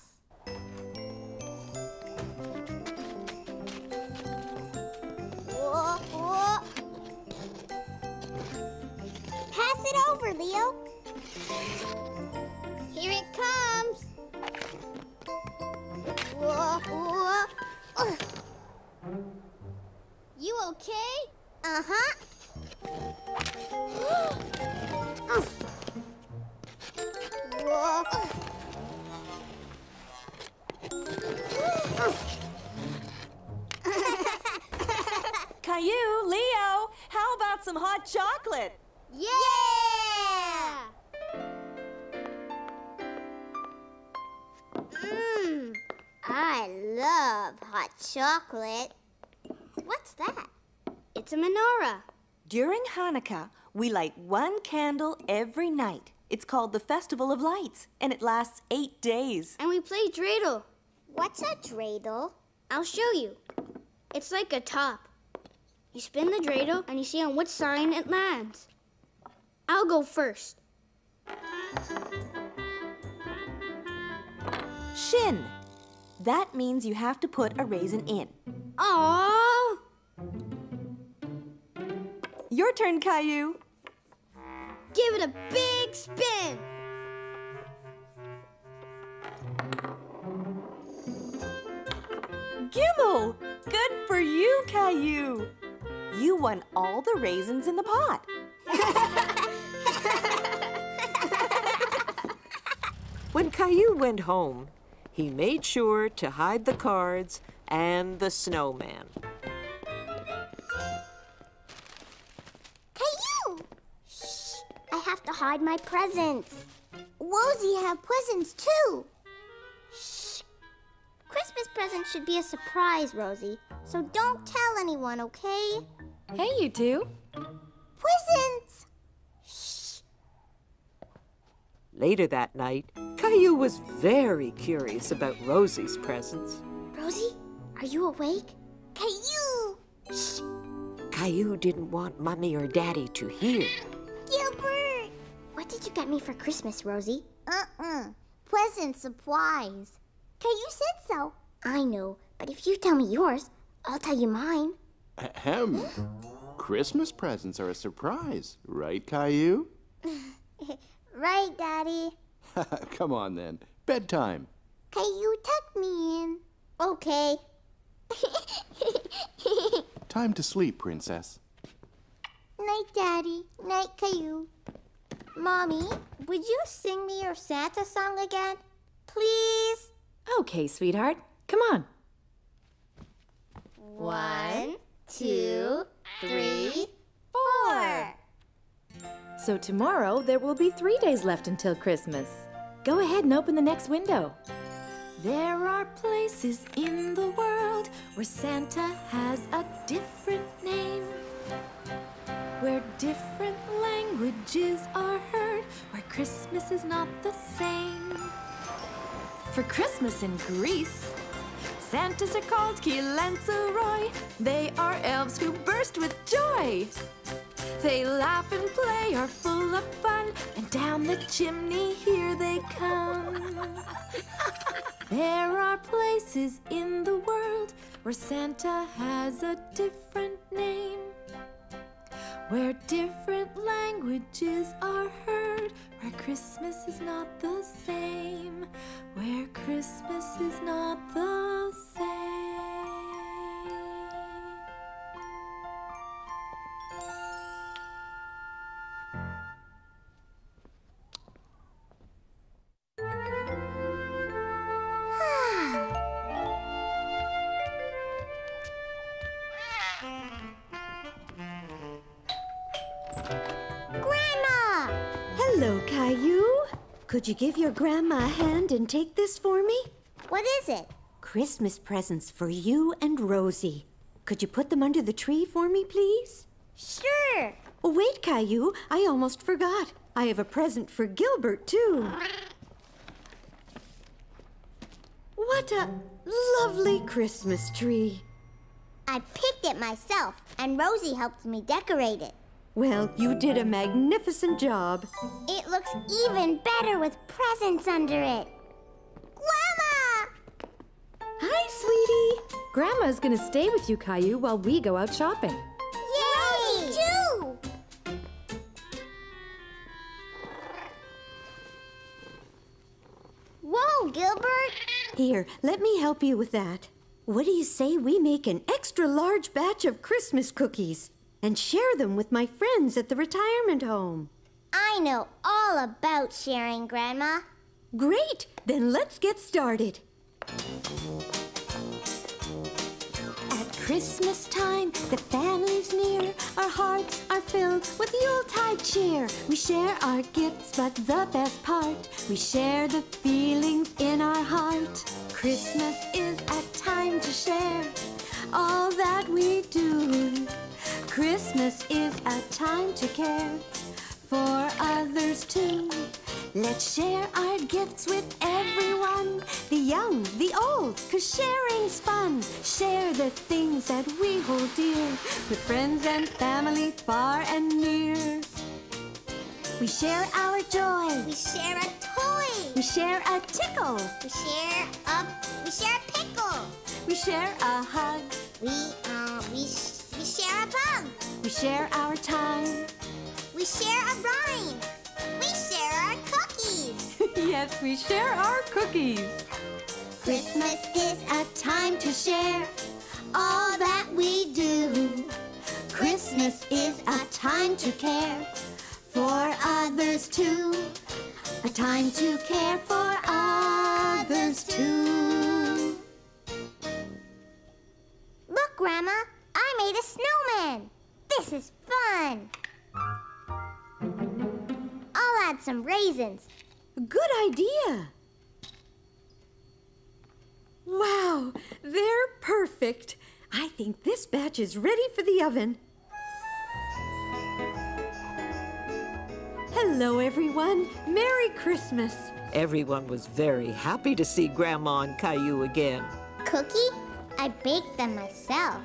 Whoa, whoa. Pass it over, Leo. Here it comes. Whoa, whoa. Ugh. You okay? Uh-huh. Whoa. Caillou, Leo, how about some hot chocolate? Yeah! I love hot chocolate. What's that? It's a menorah. During Hanukkah, we light one candle every night. It's called the Festival of Lights, and it lasts 8 days. And we play dreidel. What's a dreidel? I'll show you. It's like a top. You spin the dreidel and you see on which sign it lands. I'll go first. Shin. That means you have to put a raisin in. Aww! Your turn, Caillou. Give it a big spin. Gimel! Good for you, Caillou. You won all the raisins in the pot. When Caillou went home, he made sure to hide the cards and the snowman. Caillou! Shh! I have to hide my presents. Rosie have presents too. Shh! Christmas presents should be a surprise, Rosie. So don't tell anyone, okay? Hey, you two. Presents! Shh! Later that night, Caillou was very curious about Rosie's presents. Rosie, are you awake? Caillou! Shh! Caillou didn't want Mommy or Daddy to hear. Gilbert! What did you get me for Christmas, Rosie? Present surprise. Caillou said so. I know, but if you tell me yours, I'll tell you mine. Ahem. Christmas presents are a surprise, right, Caillou? Right, Daddy. Come on, then. Bedtime. Caillou, tuck me in. Okay. Time to sleep, Princess. Night, Daddy. Night, Caillou. Mommy, would you sing me your Santa song again? Please? Okay, sweetheart. Come on. 1, 2, 3, 4. So tomorrow, there will be 3 days left until Christmas. Go ahead and open the next window. There are places in the world where Santa has a different name, where different languages are heard, where Christmas is not the same. For Christmas in Greece, Santas are called Kilentzeroi. They are elves who burst with joy. They laugh and play, are full of fun, and down the chimney here they come. There are places in the world where Santa has a different name, where different languages are heard, where Christmas is not the same, where Christmas is not the same. Grandma! Hello, Caillou. Could you give your grandma a hand and take this for me? What is it? Christmas presents for you and Rosie. Could you put them under the tree for me, please? Sure. Oh, wait, Caillou. I almost forgot. I have a present for Gilbert, too. What a lovely Christmas tree. I picked it myself, and Rosie helped me decorate it. Well, you did a magnificent job. It looks even better with presents under it. Grandma! Hi, sweetie. Grandma's gonna stay with you, Caillou, while we go out shopping. Yay! Rosie, too! Whoa, Gilbert! Here, let me help you with that. What do you say we make an extra large batch of Christmas cookies and share them with my friends at the retirement home? I know all about sharing, Grandma. Great! Then let's get started. At Christmas time, the family's near. Our hearts are filled with Yuletide cheer. We share our gifts, but the best part, we share the feelings in our heart. Christmas is a time to share all that we do. Christmas is a time to care for others too. Let's share our gifts with everyone, The young, the old. 'cause sharing's fun. Share the things that we hold dear with friends and family far and near. We share our joy. We share a toy. We share a tickle. We share a pickle. We share a hug. We share a bug. We share our time. We share a rhyme. We share our cookies. Yes, we share our cookies. Christmas is a time to share all that we do. Christmas is a time to care for others too. A time to care for others too. Look, Grandma, I made a snowman. This is fun. I'll add some raisins. Good idea. Wow, they're perfect. I think this batch is ready for the oven. Hello, everyone. Merry Christmas. Everyone was very happy to see Grandma and Caillou again. Cookie? I baked them myself.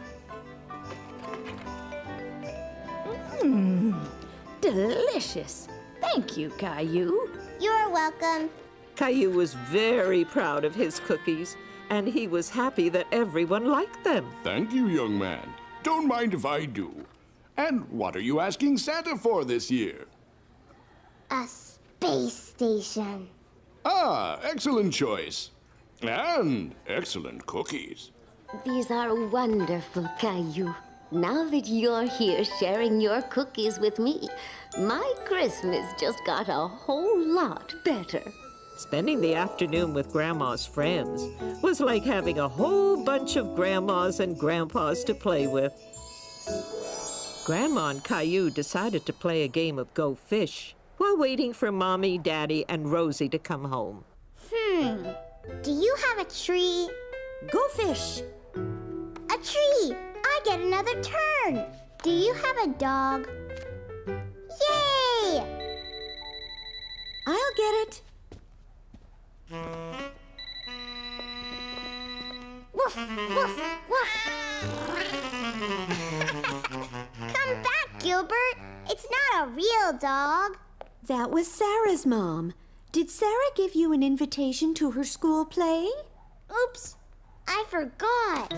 Delicious. Thank you, Caillou. You're welcome. Caillou was very proud of his cookies, and he was happy that everyone liked them. Thank you, young man. Don't mind if I do. And what are you asking Santa for this year? A space station. Ah, excellent choice. And excellent cookies. These are wonderful, Caillou. Now that you're here sharing your cookies with me, my Christmas just got a whole lot better. Spending the afternoon with Grandma's friends was like having a whole bunch of grandmas and grandpas to play with. Grandma and Caillou decided to play a game of Go Fish while waiting for Mommy, Daddy, and Rosie to come home. Do you have a tree? Go fish. A tree! I get another turn. Do you have a dog? Yay! I'll get it. Woof, woof, woof. Come back, Gilbert. It's not a real dog. That was Sarah's mom. Did Sarah give you an invitation to her school play? Oops, I forgot.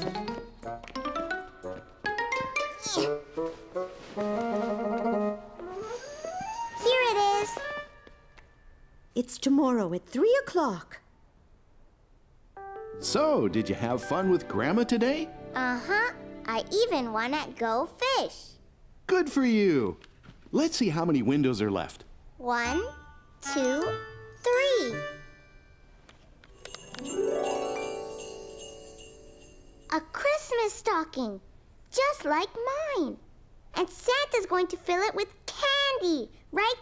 Here it is. It's tomorrow at 3 o'clock. So, did you have fun with Grandma today? Uh-huh. I even won at Go Fish. Good for you. Let's see how many windows are left. 1, 2, 3. A Christmas stocking, just like mine. And Santa's going to fill it with candy. Right,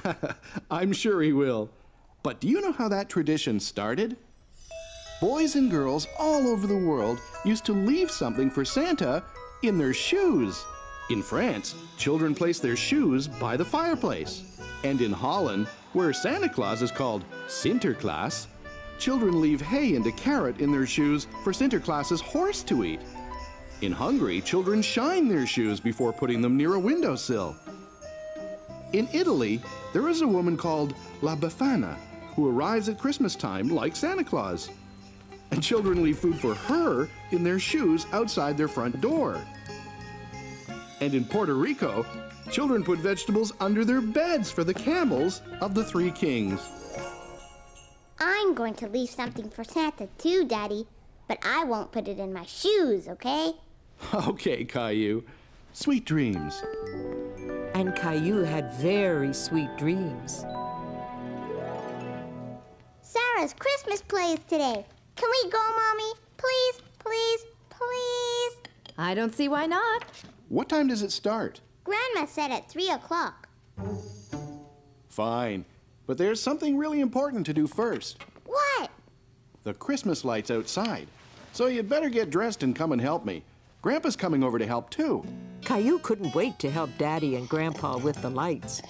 Daddy? I'm sure he will. But do you know how that tradition started? Boys and girls all over the world used to leave something for Santa in their shoes. In France, children place their shoes by the fireplace. And in Holland, where Santa Claus is called Sinterklaas, children leave hay and a carrot in their shoes for Sinterklaas's horse to eat. In Hungary, children shine their shoes before putting them near a windowsill. In Italy, there is a woman called La Befana who arrives at Christmas time like Santa Claus. And children leave food for her in their shoes outside their front door. And in Puerto Rico, children put vegetables under their beds for the camels of the three kings. I'm going to leave something for Santa too, Daddy. But I won't put it in my shoes, okay? Okay, Caillou. Sweet dreams. And Caillou had very sweet dreams. Sarah's Christmas play is today. Can we go, Mommy? Please, please, please? I don't see why not. What time does it start? Grandma said at 3 o'clock. Fine. But there's something really important to do first. What? The Christmas lights outside. So you'd better get dressed and come and help me. Grandpa's coming over to help too. Caillou couldn't wait to help Daddy and Grandpa with the lights.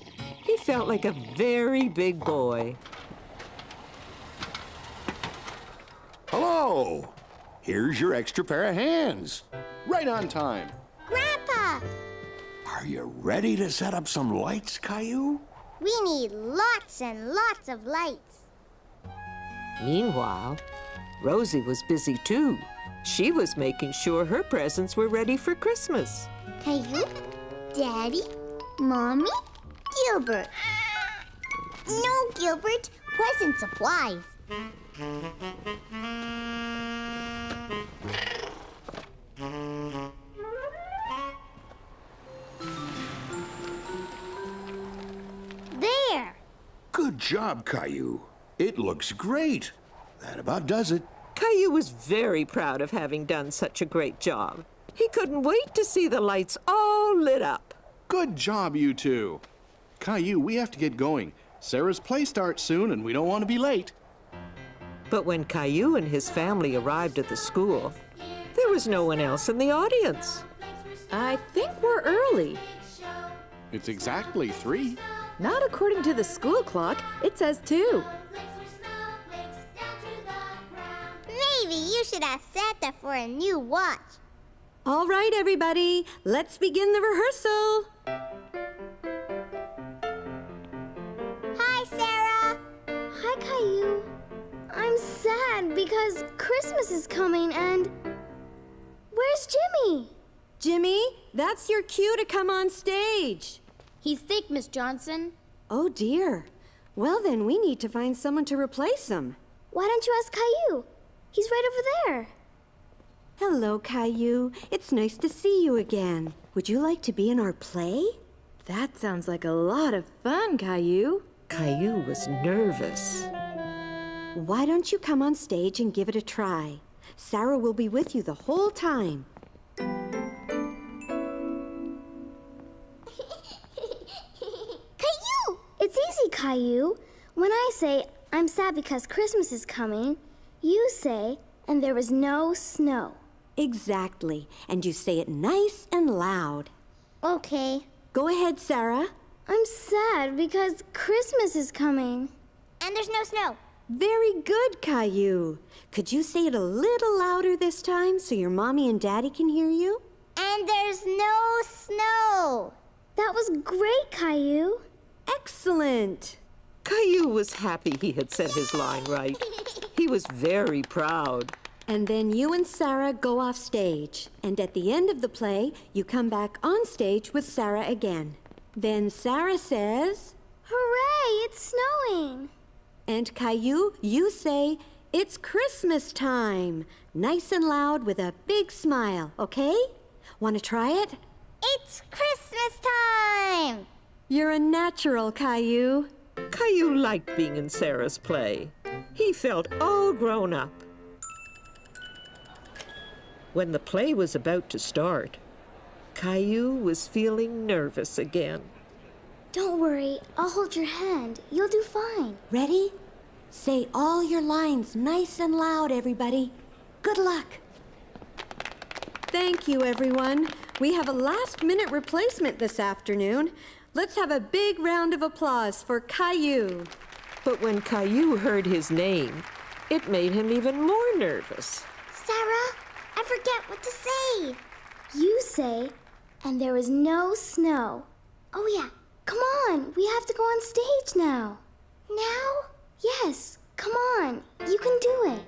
He felt like a very big boy. Hello! Here's your extra pair of hands. Right on time. Grandpa! Are you ready to set up some lights, Caillou? We need lots and lots of lights. Meanwhile, Rosie was busy too. She was making sure her presents were ready for Christmas. Caillou, Daddy, Mommy, Gilbert. No, Gilbert, present supplies. There. Good job, Caillou. It looks great. That about does it. Caillou was very proud of having done such a great job. He couldn't wait to see the lights all lit up. Good job, you two. Caillou, we have to get going. Sarah's play starts soon and we don't want to be late. But when Caillou and his family arrived at the school, there was no one else in the audience. I think we're early. It's exactly 3. Not according to the school clock. It says 2. Maybe you should ask Santa for a new watch. All right, everybody, let's begin the rehearsal. Hi, Sarah. Hi, Caillou. I'm sad because Christmas is coming and... Where's Jimmy? Jimmy, that's your cue to come on stage. He's sick, Miss Johnson. Oh, dear. Well, then we need to find someone to replace him. Why don't you ask Caillou? He's right over there. Hello, Caillou. It's nice to see you again. Would you like to be in our play? That sounds like a lot of fun, Caillou. Caillou was nervous. Why don't you come on stage and give it a try? Sarah will be with you the whole time. Caillou! It's easy, Caillou. When I say, I'm sad because Christmas is coming, you say, and there was no snow. Exactly. And you say it nice and loud. Okay. Go ahead, Sarah. I'm sad because Christmas is coming. And there's no snow. Very good, Caillou. Could you say it a little louder this time so your mommy and daddy can hear you? And there's no snow. That was great, Caillou. Excellent. Caillou was happy he had said his line right. He was very proud. And then you and Sarah go off stage. And at the end of the play, you come back on stage with Sarah again. Then Sarah says, Hooray, it's snowing. And Caillou, you say, it's Christmas time. Nice and loud with a big smile, okay? Want to try it? It's Christmas time. You're a natural, Caillou. Caillou liked being in Sarah's play. He felt all grown up. When the play was about to start, Caillou was feeling nervous again. Don't worry, I'll hold your hand. You'll do fine. Ready? Say all your lines nice and loud, everybody. Good luck. Thank you, everyone. We have a last-minute replacement this afternoon. Let's have a big round of applause for Caillou. But when Caillou heard his name, it made him even more nervous. Sarah, I forget what to say. You say, and there was no snow. Oh, yeah. Come on. We have to go on stage now. Now? Yes. Come on. You can do it.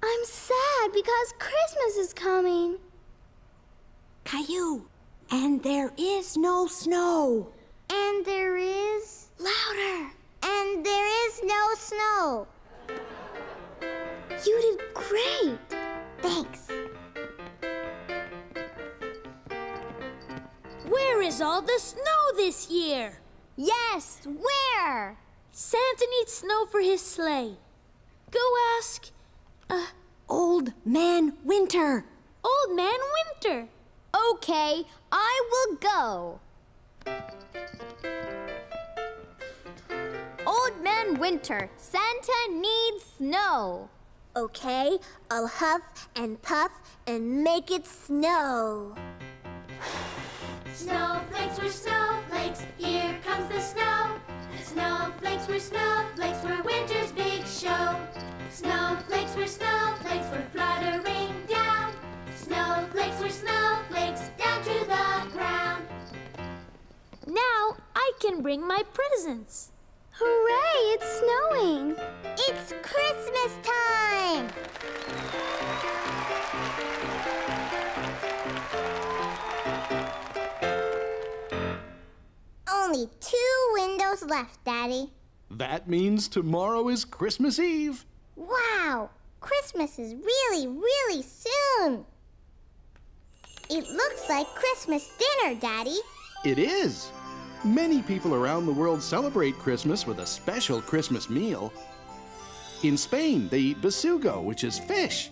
I'm sad because Christmas is coming. Caillou, and there is no snow. And there is... Louder. And there is no snow. You did great. Thanks. Where is all the snow this year? Yes, where? Santa needs snow for his sleigh. Go ask... Old Man Winter. Old Man Winter. Okay, I will go. Old Old Man Winter, Santa needs snow. Okay, I'll huff and puff and make it snow. Snowflakes were snowflakes, here comes the snow. Snowflakes were snowflakes for winter's big show. Snowflakes were fluttering down. Snowflakes were snowflakes down to the ground. Now I can bring my presents. Hooray, it's snowing! It's Christmas time! Only 2 windows left, Daddy. That means tomorrow is Christmas Eve. Wow! Christmas is really, really soon! It looks like Christmas dinner, Daddy. It is. Many people around the world celebrate Christmas with a special Christmas meal. In Spain, they eat besugo, which is fish.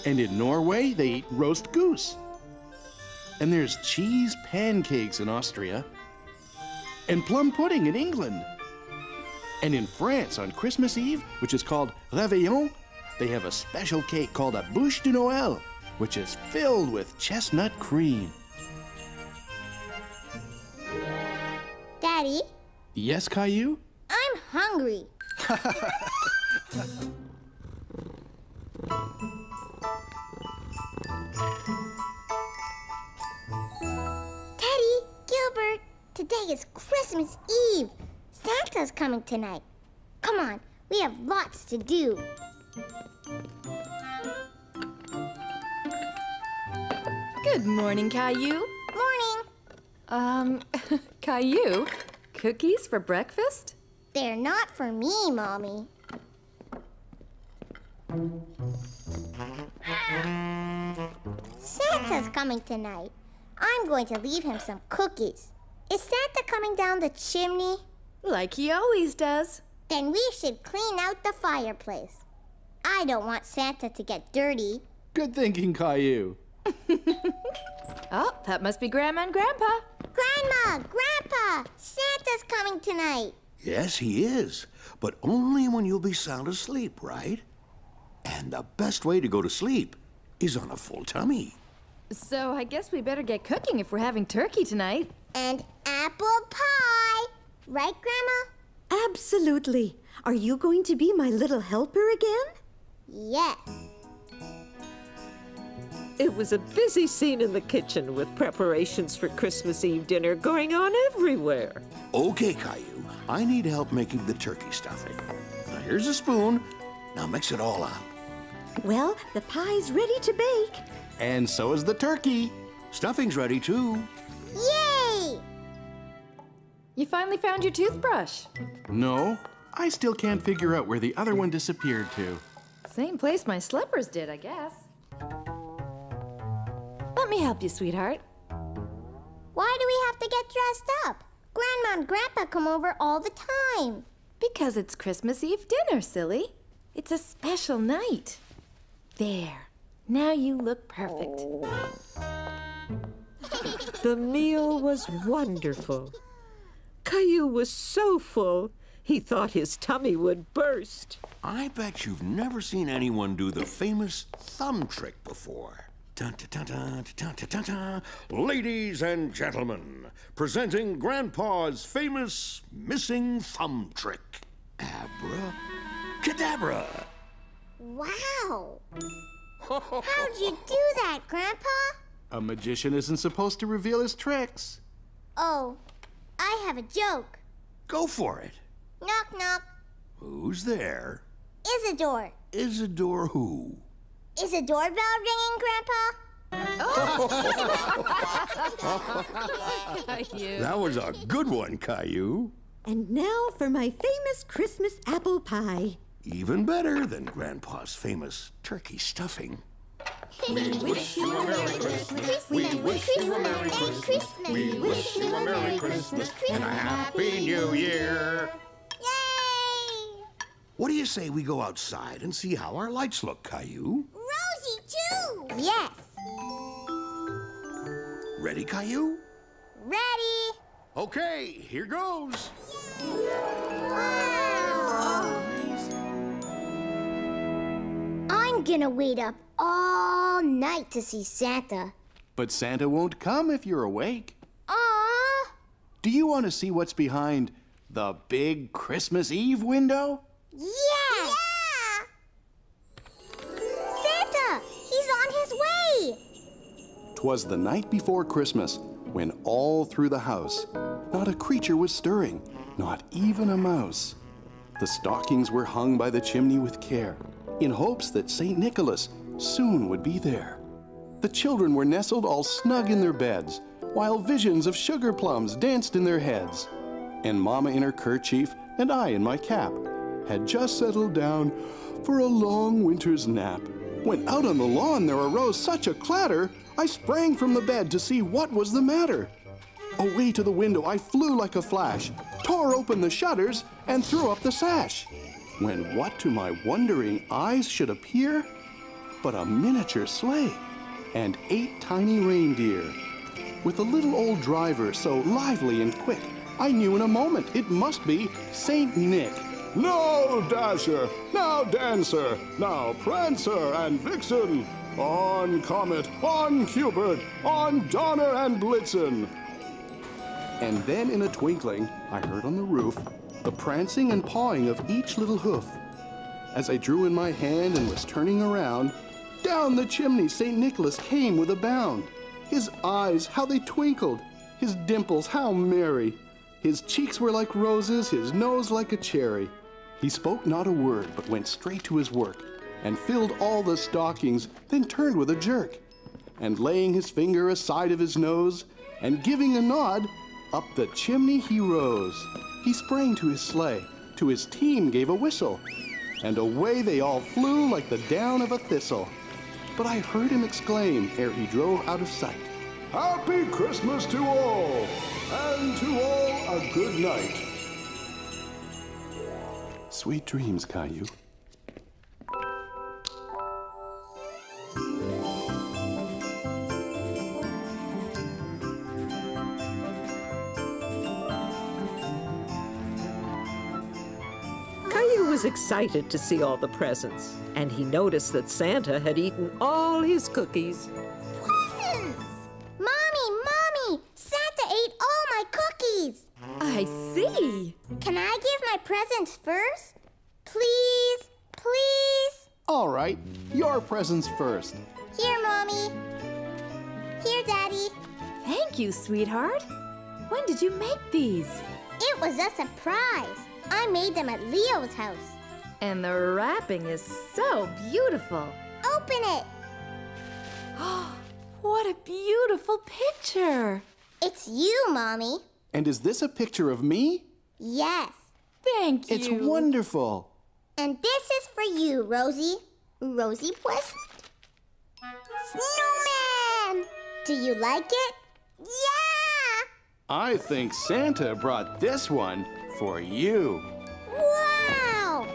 And in Norway, they eat roast goose. And there's cheese pancakes in Austria. And plum pudding in England. And in France, on Christmas Eve, which is called Réveillon, they have a special cake called a bûche de Noël, which is filled with chestnut cream. Daddy? Yes, Caillou? I'm hungry. Teddy, Gilbert, today is Christmas Eve. Santa's coming tonight. Come on, we have lots to do. Good morning, Caillou. Morning. Caillou, cookies for breakfast? They're not for me, Mommy. Santa's coming tonight. I'm going to leave him some cookies. Is Santa coming down the chimney? Like he always does. Then we should clean out the fireplace. I don't want Santa to get dirty. Good thinking, Caillou. Oh, that must be Grandma and Grandpa. Grandma, Grandpa, Santa's coming tonight. Yes, he is, but only when you'll be sound asleep, right? And the best way to go to sleep is on a full tummy. So I guess we better get cooking if we're having turkey tonight. And apple pie. Right, Grandma? Absolutely. Are you going to be my little helper again? Yes. It was a busy scene in the kitchen with preparations for Christmas Eve dinner going on everywhere. Okay, Caillou, I need help making the turkey stuffing. Now here's a spoon. Now mix it all up. Well, the pie's ready to bake. And so is the turkey. Stuffing's ready too. Yay! You finally found your toothbrush. No, I still can't figure out where the other one disappeared to. Same place my slippers did, I guess. Let me help you, sweetheart. Why do we have to get dressed up? Grandma and Grandpa come over all the time. Because it's Christmas Eve dinner, silly. It's a special night. There. Now you look perfect. The meal was wonderful. Caillou was so full, he thought his tummy would burst. I bet you've never seen anyone do the famous thumb trick before. Dun, dun, dun, dun, dun, dun, dun. Ladies and gentlemen, presenting Grandpa's famous missing thumb trick. Abracadabra. Wow. How'd you do that, Grandpa? A magician isn't supposed to reveal his tricks. Oh, I have a joke. Go for it. Knock, knock. Who's there? Isidore. Isidore who? Is a doorbell ringing, Grandpa? That was a good one, Caillou. And now for my famous Christmas apple pie. Even better than Grandpa's famous turkey stuffing. We wish you a Merry Christmas. We wish you a Merry Christmas. We wish you a Merry Christmas and a Happy New Year. Yay! What do you say we go outside and see how our lights look, Caillou? Rosie, too! Yes. Ready, Caillou? Ready. Okay, here goes. Yay! I'm gonna wait up all night to see Santa. But Santa won't come if you're awake. Aww! Do you want to see what's behind the big Christmas Eve window? Yeah! Santa! He's on his way! 'Twas the night before Christmas, when all through the house, not a creature was stirring, not even a mouse. The stockings were hung by the chimney with care, in hopes that St. Nicholas soon would be there. The children were nestled all snug in their beds, while visions of sugar plums danced in their heads. And Mama in her kerchief and I in my cap had just settled down for a long winter's nap, when out on the lawn there arose such a clatter, I sprang from the bed to see what was the matter. Away to the window I flew like a flash, tore open the shutters, and threw up the sash. When what to my wondering eyes should appear but a miniature sleigh and 8 tiny reindeer. With a little old driver so lively and quick, I knew in a moment it must be Saint Nick. Now Dasher, now Dancer, now Prancer and Vixen, on Comet, on Cupid, on Donner and Blitzen. And then in a twinkling, I heard on the roof the prancing and pawing of each little hoof. As I drew in my hand and was turning around, down the chimney St. Nicholas came with a bound. His eyes, how they twinkled, his dimples, how merry. His cheeks were like roses, his nose like a cherry. He spoke not a word, but went straight to his work, and filled all the stockings, then turned with a jerk. And laying his finger aside of his nose, and giving a nod, up the chimney he rose. He sprang to his sleigh, to his team gave a whistle, and away they all flew like the down of a thistle. But I heard him exclaim, ere he drove out of sight, Happy Christmas to all, and to all a good night. Sweet dreams, Caillou. Caillou was excited to see all the presents, and he noticed that Santa had eaten all his cookies. Presents! Mommy! Santa ate all my cookies! I see. Can I give my presents first? Please? All right, your presents first. Here, Mommy. Here, Daddy. Thank you, sweetheart. When did you make these? It was a surprise. I made them at Leo's house. And the wrapping is so beautiful. Open it. What a beautiful picture. It's you, Mommy. And is this a picture of me? Yes. Thank you. It's wonderful. And this is for you, Rosie. Rosie present? Snowman! Do you like it? Yeah! I think Santa brought this one for you. Wow!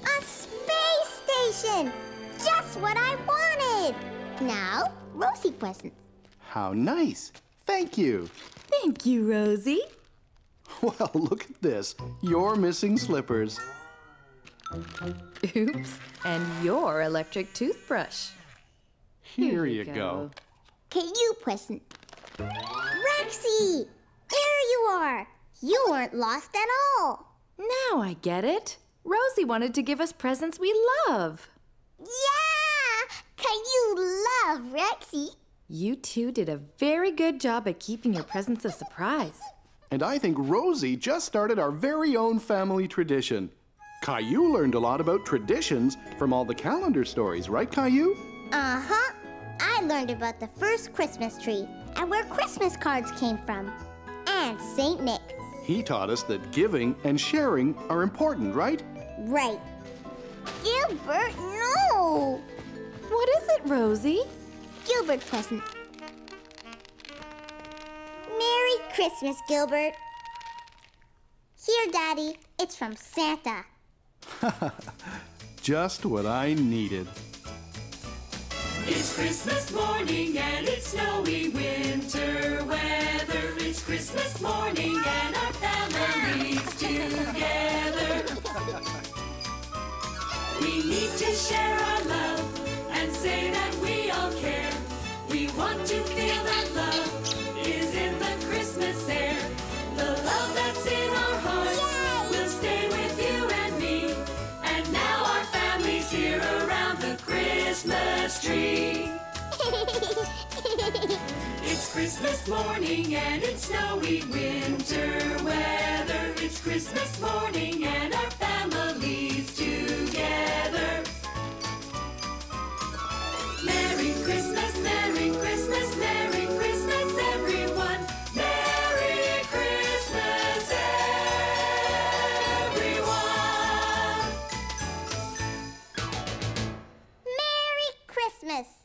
A space station! Just what I wanted! Now, Rosie presents. How nice. Thank you. Thank you, Rosie. Well, look at this. You're missing slippers. Oops. And your electric toothbrush. Here you go. Caillou present. Rexy! There you are! You weren't lost at all. Now I get it. Rosie wanted to give us presents we love. Yeah! Caillou love Rexy. You two did a very good job at keeping your presents a surprise. And I think Rosie just started our very own family tradition. Caillou learned a lot about traditions from all the calendar stories, right, Caillou? Uh-huh. I learned about the first Christmas tree and where Christmas cards came from. And St. Nick. He taught us that giving and sharing are important, right? Right. Gilbert, no! What is it, Rosie? Gilbert present. Merry Christmas, Gilbert. Here, Daddy. It's from Santa. Just what I needed. It's Christmas morning and it's snowy winter weather. It's It's Christmas morning and our family's together. We need to share our love and say that we all care. We want to feel that love is in the Christmas air. The love that's in our hearts will stay with you and me. And now our family's here around the Christmas tree. It's Christmas morning and it's snowy winter weather. It's Christmas morning and our family's together. Merry Christmas, Merry Christmas, Merry Christmas, everyone. Merry Christmas, everyone. Merry Christmas.